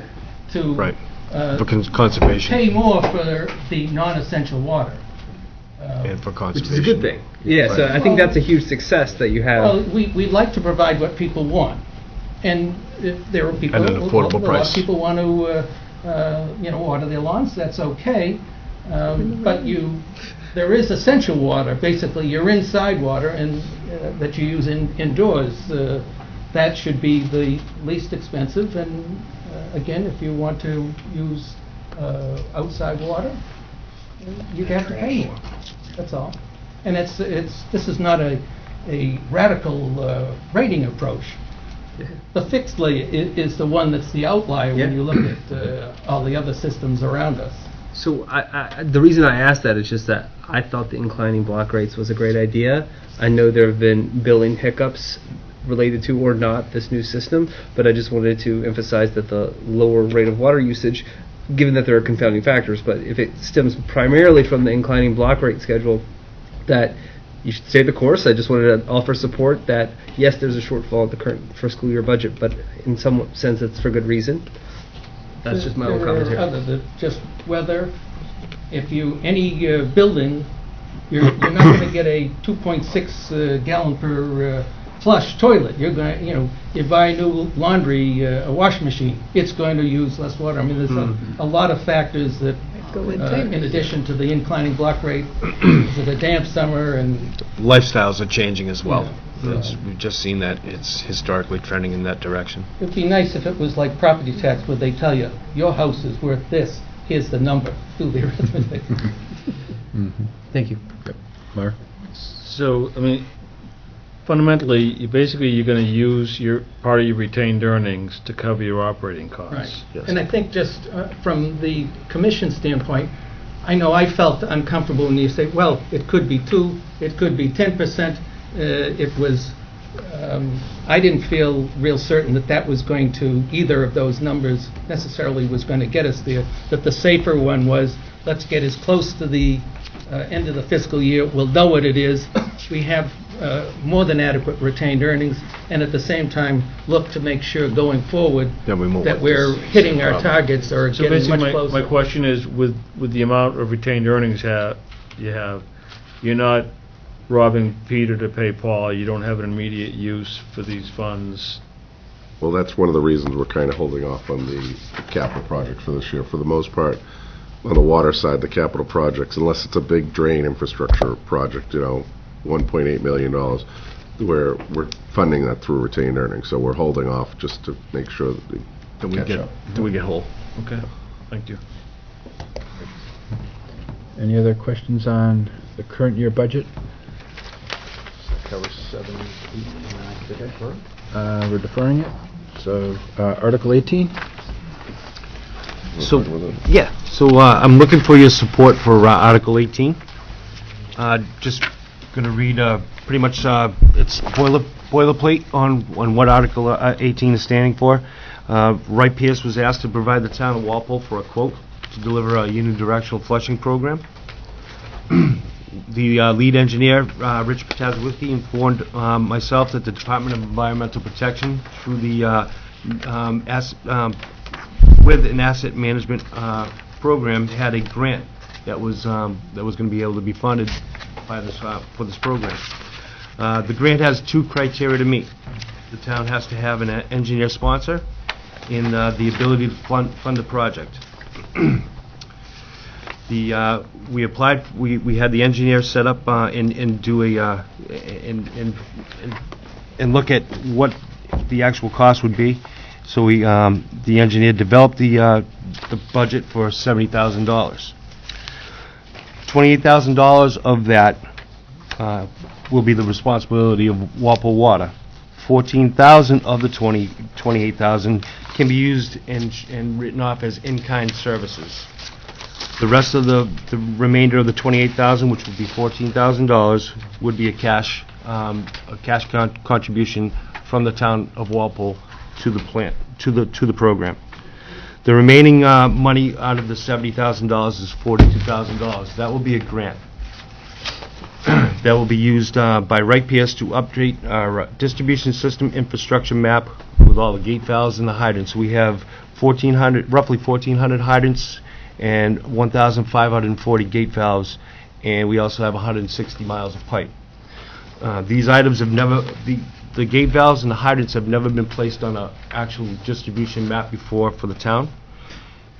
to Right. For conservation. pay more for the non-essential water. And for Which conservation. is a good thing. Yeah, so I think that's a huge success that you have. Well, we'd like to provide what people want, and if there are people. At an affordable a lot price. of people want to, water their lawns. That's okay, but there is essential water. Basically, your inside water, and that you use indoors. That should be the least expensive. And again, if you want to use outside water, you have to pay more. That's all. And this is not a radical rating approach. The fixed layer is the one that's the outlier when you look at all the other systems around us. So the reason I asked that is just that I thought the inclining block rates was a great idea. I know there have been billing hiccups related to or not this new system, but I just wanted to emphasize that the lower rate of water usage, given that there are confounding factors, but if it stems primarily from the inclining block rate schedule, that you should stay the course. I just wanted to offer support that, yes, there's a shortfall at the current fiscal year budget, but in some sense it's for good reason. That's just my own commentary. Other than just whether, if any building, you're not going to get a 2.6 gallon per flush toilet. You're going to, you buy a new laundry, a washing machine, it's going to use less water. I mean, there's a lot of factors that, in addition to the inclining block rate, is it a damp summer and Lifestyles are changing as well. Yeah. We've just seen that it's historically trending in that direction. it'd be nice if it was like property tax, where they tell you, your house is worth this, here's the number, do the arithmetic. Thank you. Mark? So, I mean, fundamentally, you're going to use part of your retained earnings to cover your operating costs. Right. Yes. And I think just from the commission standpoint, I know I felt uncomfortable when you say, well, it could be 2, it could be 10%. It was, I didn't feel real certain that was going to, either of those numbers necessarily was going to get us there. That the safer one was, let's get as close to the end of the fiscal year, we'll know what it is, we have more than adequate retained earnings, and at the same time look to make sure going forward That we move that up we're this hitting our problem. targets or So getting basically, much closer. my question is, with the amount of retained earnings you have, you're not robbing Peter to pay Paul. You don't have an immediate use for these funds. Well, that's one of the reasons we're kind of holding off on the capital project for this year. For the most part, on the water side, the capital projects, unless it's a big drain infrastructure project, $1.8 million, we're funding that through retained earnings. So we're holding off just to make sure that we catch up. Do we get whole? Okay, thank you. Any other questions on the current year budget? Covers 7, 8, and 9. We're deferring it. So, Article 18? So I'm looking for your support for Article 18. Just going to read pretty much it's boilerplate on what Article 18 is standing for. Wright Pierce was asked to provide the town of Walpole for a quote to deliver a unidirectional flushing program. The lead engineer, Rich Potazewicki, informed myself that the Department of Environmental Protection, through the with an asset management program, had a grant that was going to be able to be funded by this for this program. The grant has two criteria to meet. The town has to have an engineer sponsor and the ability to fund the project. We applied. We had the engineer set up and do a and look at what the actual cost would be. So the engineer developed the budget for $70,000. $28,000 of that will be the responsibility of Walpole Water. $14,000 of the $28,000 can be used and written off as in-kind services. The rest of the remainder of the $28,000, which would be $14,000, would be a cash contribution from the town of Walpole to the plant, to the program. The remaining money out of the $70,000 is $42,000. That will be a grant. That will be used by Wright Pierce to update our distribution system infrastructure map with all the gate valves and the hydrants. We have roughly 1,400 hydrants and 1,540 gate valves, and we also have 160 miles of pipe. These items have never, the gate valves and the hydrants have never been placed on an actual distribution map before for the town.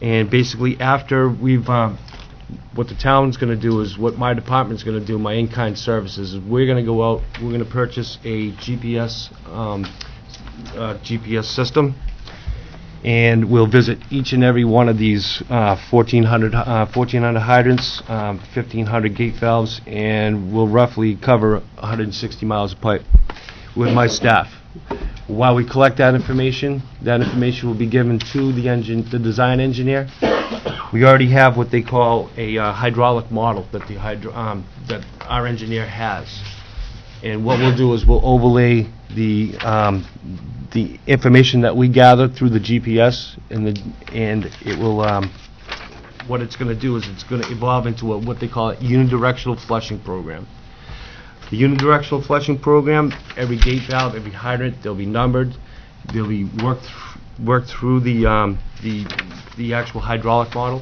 And basically, after we've, what the town's going to do is, what my department's going to do, my in-kind services, is we're going to go out, we're going to purchase a GPS system, and we'll visit each and every one of these 1,400 hydrants, 1,500 gate valves, and we'll roughly cover 160 miles of pipe with my staff. While we collect that information will be given to the design engineer. We already have what they call a hydraulic model that that our engineer has. And what we'll do is we'll overlay the information that we gather through the GPS, and it will what it's going to do is it's going to evolve into what they call a unidirectional flushing program. The unidirectional flushing program, every gate valve, every hydrant, they'll be numbered. They'll be worked through the actual hydraulic model,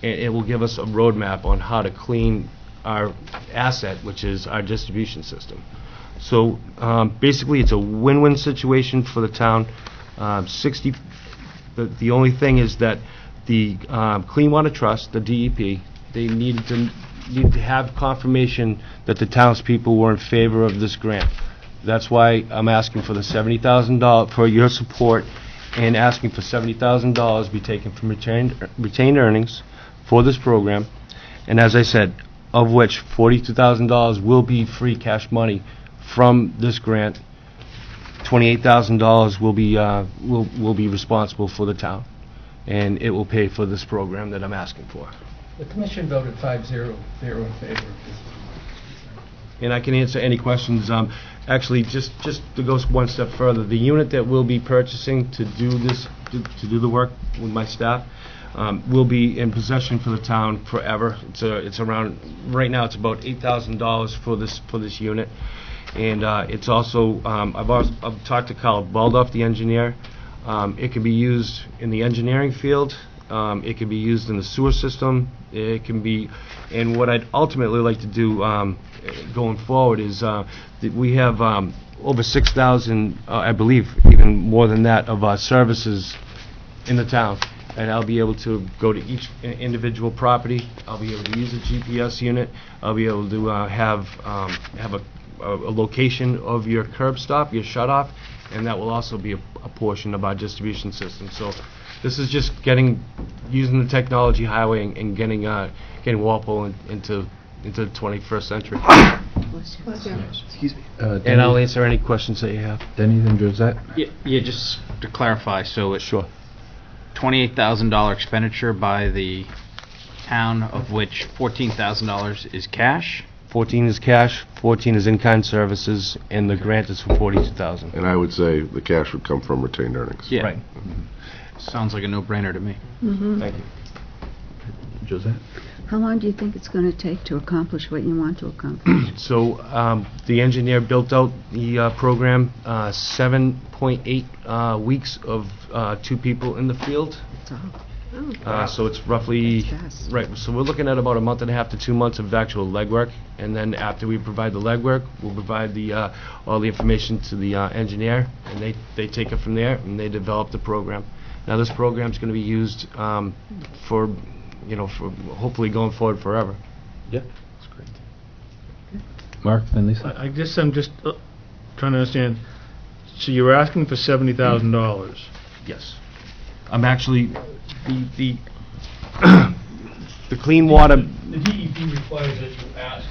and it will give us a roadmap on how to clean our asset, which is our distribution system. So basically, it's a win-win situation for the town. The only thing is that the Clean Water Trust, the DEP, they need to have confirmation that the townspeople were in favor of this grant. That's why I'm asking for the $70,000 for your support, and asking for $70,000 be taken from retained earnings for this program. And as I said, of which $42,000 will be free cash money from this grant. $28,000 will be responsible for the town, and it will pay for this program that I'm asking for. The commission voted 5-0 in favor of this. And I can answer any questions. Actually, just to go one step further, the unit that we'll be purchasing to do this, to do the work with my staff, will be in possession for the town forever. It's around, right now it's about $8,000 for this unit. And it's also, I've talked to Carl Baldoff, the engineer. It can be used in the engineering field. It can be used in the sewer system. It can be, and what I'd ultimately like to do going forward is that we have over 6,000, I believe even more than that, of services in the town. And I'll be able to go to each individual property. I'll be able to use a GPS unit. I'll be able to have a location of your curb stop, your shut-off, and that will also be a portion of our distribution system. So this is just using the technology highway and getting Walpole into the 21st century. Excuse me. And I'll answer any questions that you have. Denny and Josette? Yeah, just to clarify, so it's Sure. $28,000 expenditure by the town, of which $14,000 is cash. 14 is cash, 14 is in-kind services, and the grant is for $42,000. And I would say the cash would come from retained earnings. Yeah. Right. Sounds like a no-brainer to me. Mm-hmm. Thank you. Josette? How long do you think it's going to take to accomplish what you want to accomplish? So the engineer built out the program, 7.8 weeks of 2 people in the field. So it's roughly, right, so we're looking at about a month and a half to 2 months of actual legwork, and then after we provide the legwork, we'll provide the all the information to the engineer, and they take it from there, and they develop the program. Now this program's going to be used for, for hopefully going forward forever. Yeah, that's great. Mark, then Lisa? I'm just trying to understand. So you're asking for $70,000? Yes. I'm actually, the clean water. The DEP requires that you ask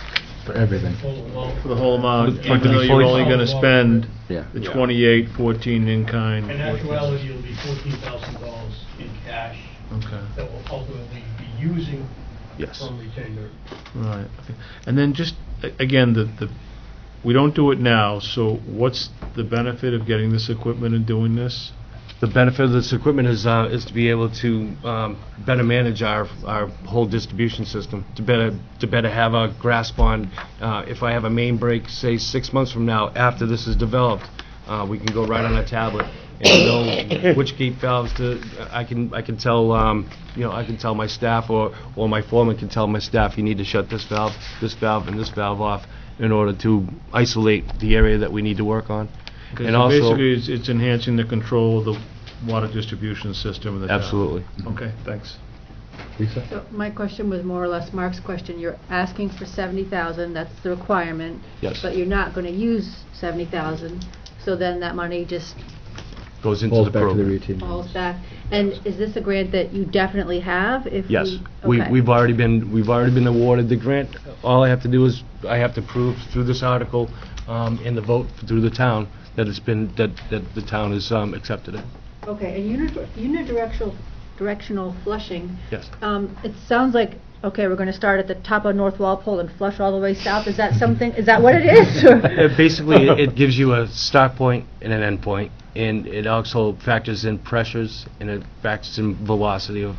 For everything. For the whole amount, For it even to be though you're fully only going to spend Yeah. the 2814 in kind. In actuality, it'll be $14,000 in cash Okay. that will ultimately be using Yes. from retainer. Right. Okay. And then just again, we don't do it now. So what's the benefit of getting this equipment and doing this? The benefit of this equipment is to be able to better manage our whole distribution system, to better have a grasp on if I have a main break, say 6 months from now, after this is developed, we can go right on a tablet and know which gate valves to. I can tell I can tell my staff or my foreman can tell my staff you need to shut this valve, and this valve off in order to isolate the area that we need to work on. Okay, And so also, basically, it's enhancing the control of the water distribution system in the town. absolutely. Okay, thanks. Lisa? So my question was more or less Mark's question. You're asking for 70,000, that's the requirement. Yes. But you're not going to use 70,000, so then that money just Goes into Falls the back to the program. routine. falls back. And is this a grant that you definitely have? If Yes, okay. we've already been awarded the grant. All I have to do is I have to prove through this article in the vote through the town that the town has accepted it. Okay, and unidirectional flushing. Yes. It sounds like, okay, we're going to start at the top of North Walpole and flush all the way south. Is that something? Is that what it is? Basically, it gives you a start point and an end point, and it also factors in pressures and it factors in velocity of,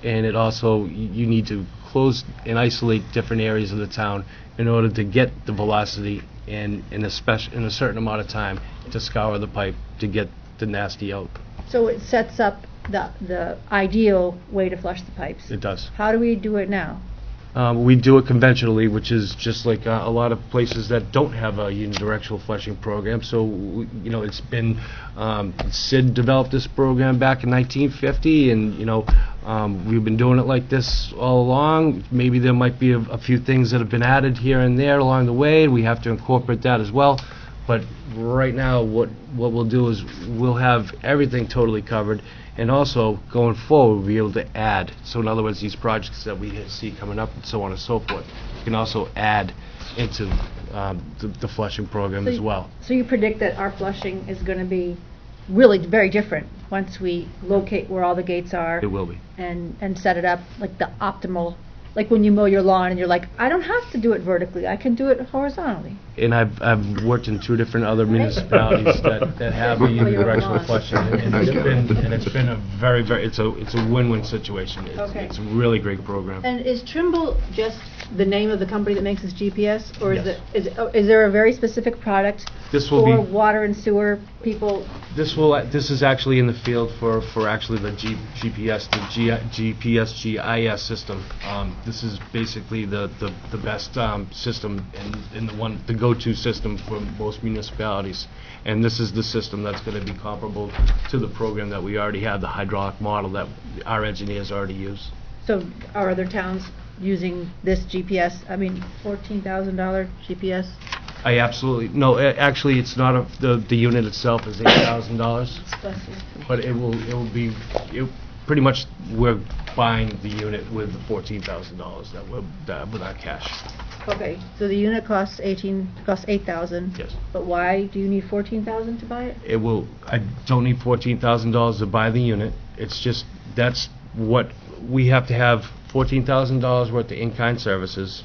and it also you need to close and isolate different areas of the town in order to get the velocity and in a certain amount of time to scour the pipe to get the nasty out. So it sets up the ideal way to flush the pipes. It does. How do we do it now? We do it conventionally, which is just like a lot of places that don't have a unidirectional flushing program. So, it's been, Sid developed this program back in 1950, and, we've been doing it like this all along. Maybe there might be a few things that have been added here and there along the way, and we have to incorporate that as well. But right now, what we'll do is we'll have everything totally covered, and also going forward, we'll be able to add. So in other words, these projects that we see coming up and so on and so forth, we can also add into the flushing program as well. So you predict that our flushing is going to be really very different once we locate where all the gates are. It will be. And set it up like the optimal, like when you mow your lawn and you're like, I don't have to do it vertically, I can do it horizontally. And I've worked in 2 different other municipalities that have a unidirectional flushing, and it's been a very, very, it's a win-win situation. Okay. It's a really great program. And is Trimble just the name of the company that makes this GPS, or Yes. is there a very specific product This will for be- water and sewer people? This is actually in the field for actually the GPS, the GPS GIS system. This is basically the best system and the go-to system for most municipalities. And this is the system that's going to be comparable to the program that we already have, the hydraulic model that our engineers already use. So are other towns using this GPS? I mean, $14,000 GPS? I absolutely, no, actually, it's not the unit itself is $8,000, Bless you. but it will be, pretty much we're buying the unit with the $14,000 that with our cash. Okay, so the unit costs $8,000. Yes. But why do you need $14,000 to buy it? I don't need $14,000 to buy the unit. It's just, that's what, we have to have $14,000 worth of in-kind services,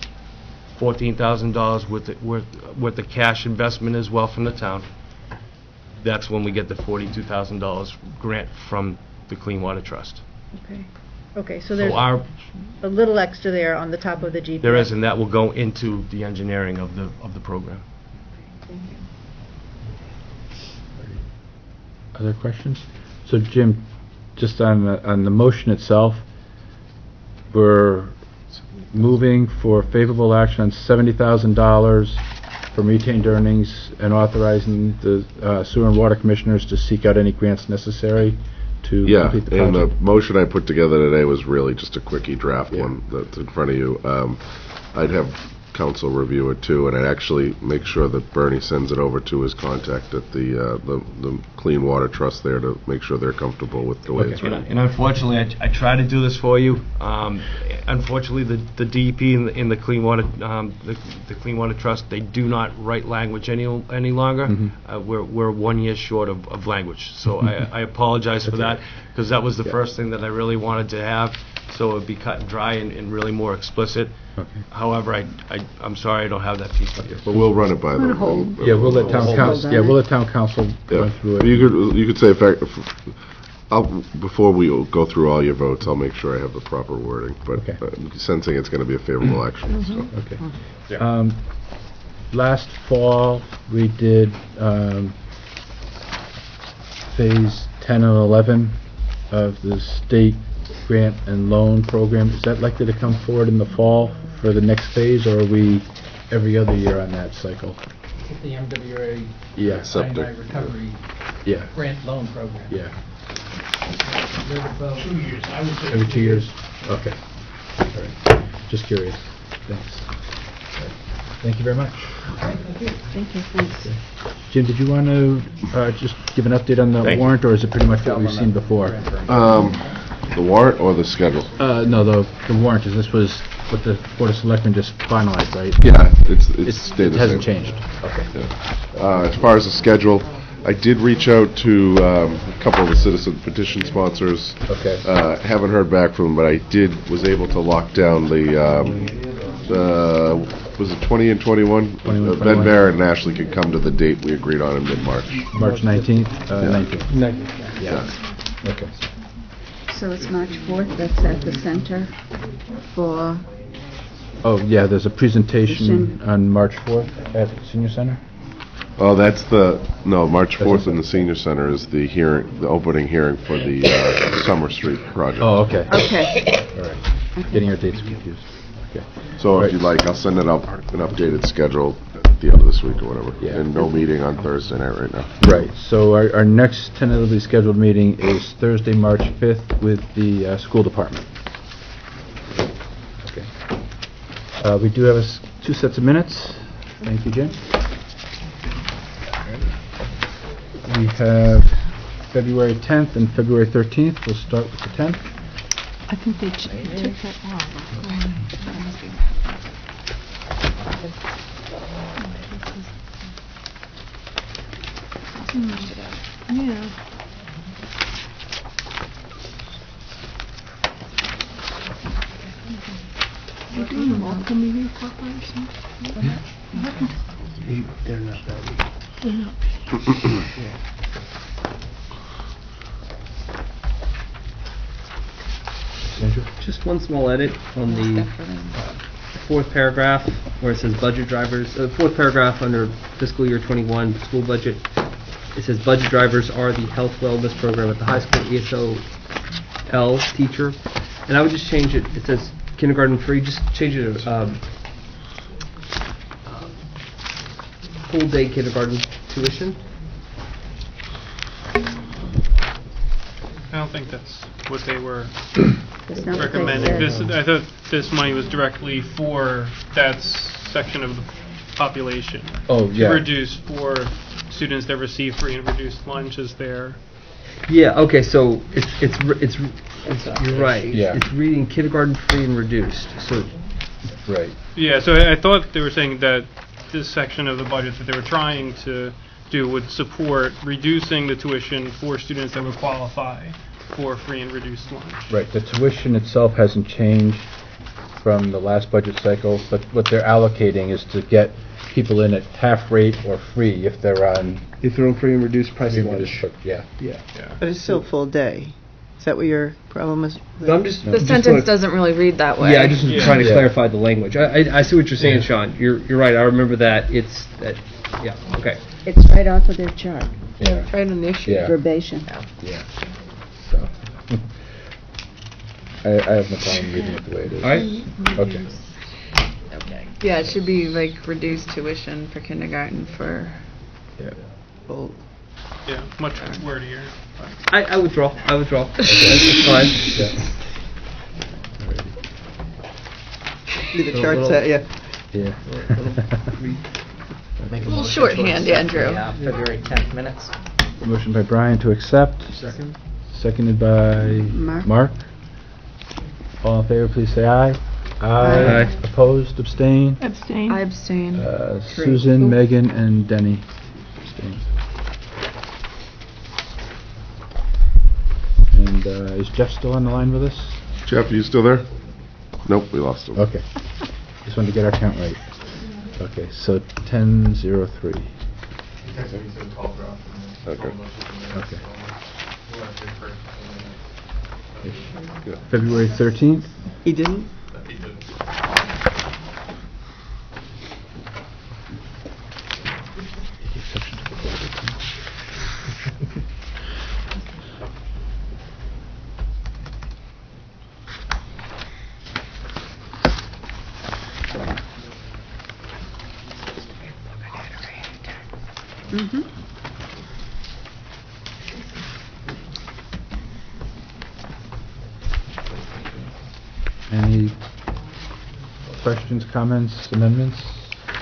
$14,000 worth the cash investment as well from the town. That's when we get the $42,000 grant from the Clean Water Trust. Okay. Okay, so So there's our, a little extra there on the top of the GPA. there is, and that will go into the engineering of the program. Other questions? So Jim, just on the motion itself, we're moving for favorable action on $70,000 from retained earnings and authorizing the sewer and water commissioners to seek out any grants necessary to Yeah, complete the and project. the motion I put together today was really just a quickie draft one that's in front of you. I'd have council review it too, and I'd actually make sure that Bernie sends it over to his contact at the Clean Water Trust there to make sure they're comfortable with the way it's written. And unfortunately, I try to do this for you. Unfortunately, the DEP and the Clean Water, the Clean Water Trust, they do not write language any longer. We're 1 year short of language, so I apologize for that, because that was the first thing that I really wanted to have, so it would be cut and dry and really more explicit. However, I'm sorry I don't have that piece with you. But we'll run it by them. Yeah, we'll let town council, we'll let town council go through it. You could say, in fact, before we go through all your votes, I'll make sure I have the proper wording, but sensing it's going to be a favorable action, so. Okay. Last fall, we did phase 10 and 11 of the state grant and loan program. Is that likely to come forward in the fall for the next phase, or are we every other year on that cycle? The MWA Yeah. Cyanide Recovery Yeah. Grant Loan Program. Yeah. We're about 2 years, I would say. Every 2 years? Okay. All right. Just curious. Thanks. All right. Thank you very much. Thank you, thanks. Jim, did you want to just give an update on the Thank you. warrant, or is it pretty much what we've seen before? The warrant or the schedule? No, the warrant, is this was what the Board of Selectmen just finalized, right? Yeah, it's stayed It the hasn't same. changed. Okay. As far as the schedule, I did reach out to a couple of the citizen petition sponsors. Okay. Haven't heard back from them, but I was able to lock down was it 20 and 21? 21, Ben 21. Barrett and Ashley could come to the date we agreed on in mid-March. March 19th? 19th. Yeah. Okay. So it's March 4th, that's at the center for, Oh, yeah, there's a presentation on March 4th at Senior Center? Oh, that's March 4th in the Senior Center is the opening hearing for the Summer Street project. Oh, okay. Okay. All right. Getting our dates confused. Okay. So if you'd like, I'll send it up, an updated schedule at the end of this week or whatever. Yeah. And no meeting on Thursday night right now. Right, so our next tentatively scheduled meeting is Thursday, March 5th with the school department. Okay. We do have 2 sets of minutes. Thank you, Jim. We have February 10th and February 13th. We'll start with the 10th. I think they took that off. Yeah. Are you doing welcome meeting corporation? They're not that They're not. Just one small edit on the fourth paragraph where it says budget drivers. Fourth paragraph under fiscal year 21 school budget. It says budget drivers are the health wellness program at the high school ESOL teacher. And I would just change it. It says kindergarten free. Just change it to full day kindergarten tuition. I don't think that's what they were That's not what they recommending. said. I thought this money was directly for that section of the population. Oh, yeah. To reduce for students that receive free and reduced lunches there. Yeah. Okay. So it's you're right. Yeah. It's reading kindergarten free and reduced. So Right. Yeah, so I thought they were saying that this section of the budget that they were trying to do would support reducing the tuition for students that would qualify for free and reduced lunch. Right, the tuition itself hasn't changed from the last budget cycle, but what they're allocating is to get people in at half rate or free if they're on... If they're on free and reduced price free of and lunch. reduced, yeah. Yeah. But it's still full day. Is that what your problem is? I'm just The sentence doesn't really read that way. Yeah, I just was trying to Yeah. clarify the language. I see what you're saying, Sean. You're right. I remember that. It's that. Yeah. Okay. It's right off of their chart. Yeah. Right on the issue. Yeah. Verbation. Yeah. So, I have no problem reading it the way it is. All right. Okay. Yeah, it should be like reduced tuition for kindergarten for. Yeah. Well, Yeah, much wordier. I withdraw. That's fine. Yeah. see the chart set, yeah. Yeah. Make Little motion shorthand, to accept Andrew. the, February 10th minutes. Motion by Brian to accept. Second. Seconded by Mark. All in favor, please say aye. Aye. Opposed, abstain. Abstain. I abstain. Susan, Megan, and Denny abstained. And is Jeff still on the line with us? Jeff, are you still there? Nope, we lost him. Okay. Just wanted to get our count right. Okay, so 10:03. Okay. Okay. February 13th? He didn't? Mm-hmm. Any questions, comments, amendments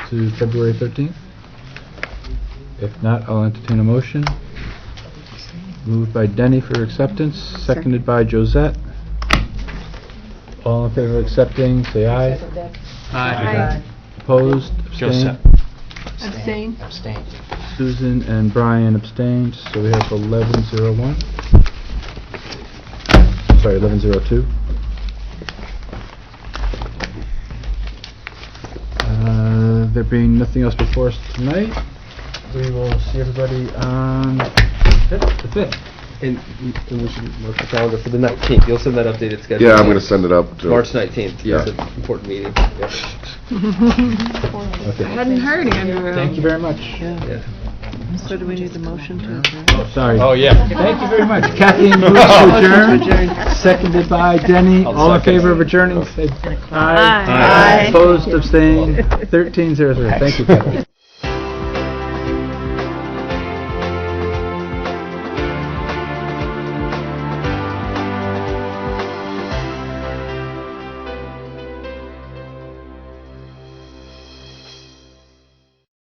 to February 13th? If not, I'll entertain a motion. Moved by Denny for acceptance, seconded by Josette. All in favor of accepting, say aye. Aye. Opposed, abstained. Abstain. Abstain. Susan and Brian abstained, so we have 11:01. Sorry, 11:02. There being nothing else before us tonight, we will see everybody on the 5th. And we should mark the calendar for the 19th. You'll send that updated schedule. Yeah, I'm going to send it up to March 19th. Yeah. That's an important meeting. Yep. Okay. Hadn't heard, Andrew. Thank you very much. Yeah. So do we need the motion to adjourn? Oh, sorry. Oh, yeah. Thank you very much. Kathy moves to adjourn, seconded by Denny. All in favor of adjourning, say aye. Aye. Opposed, abstained, 13:03. Thank you, Kathy.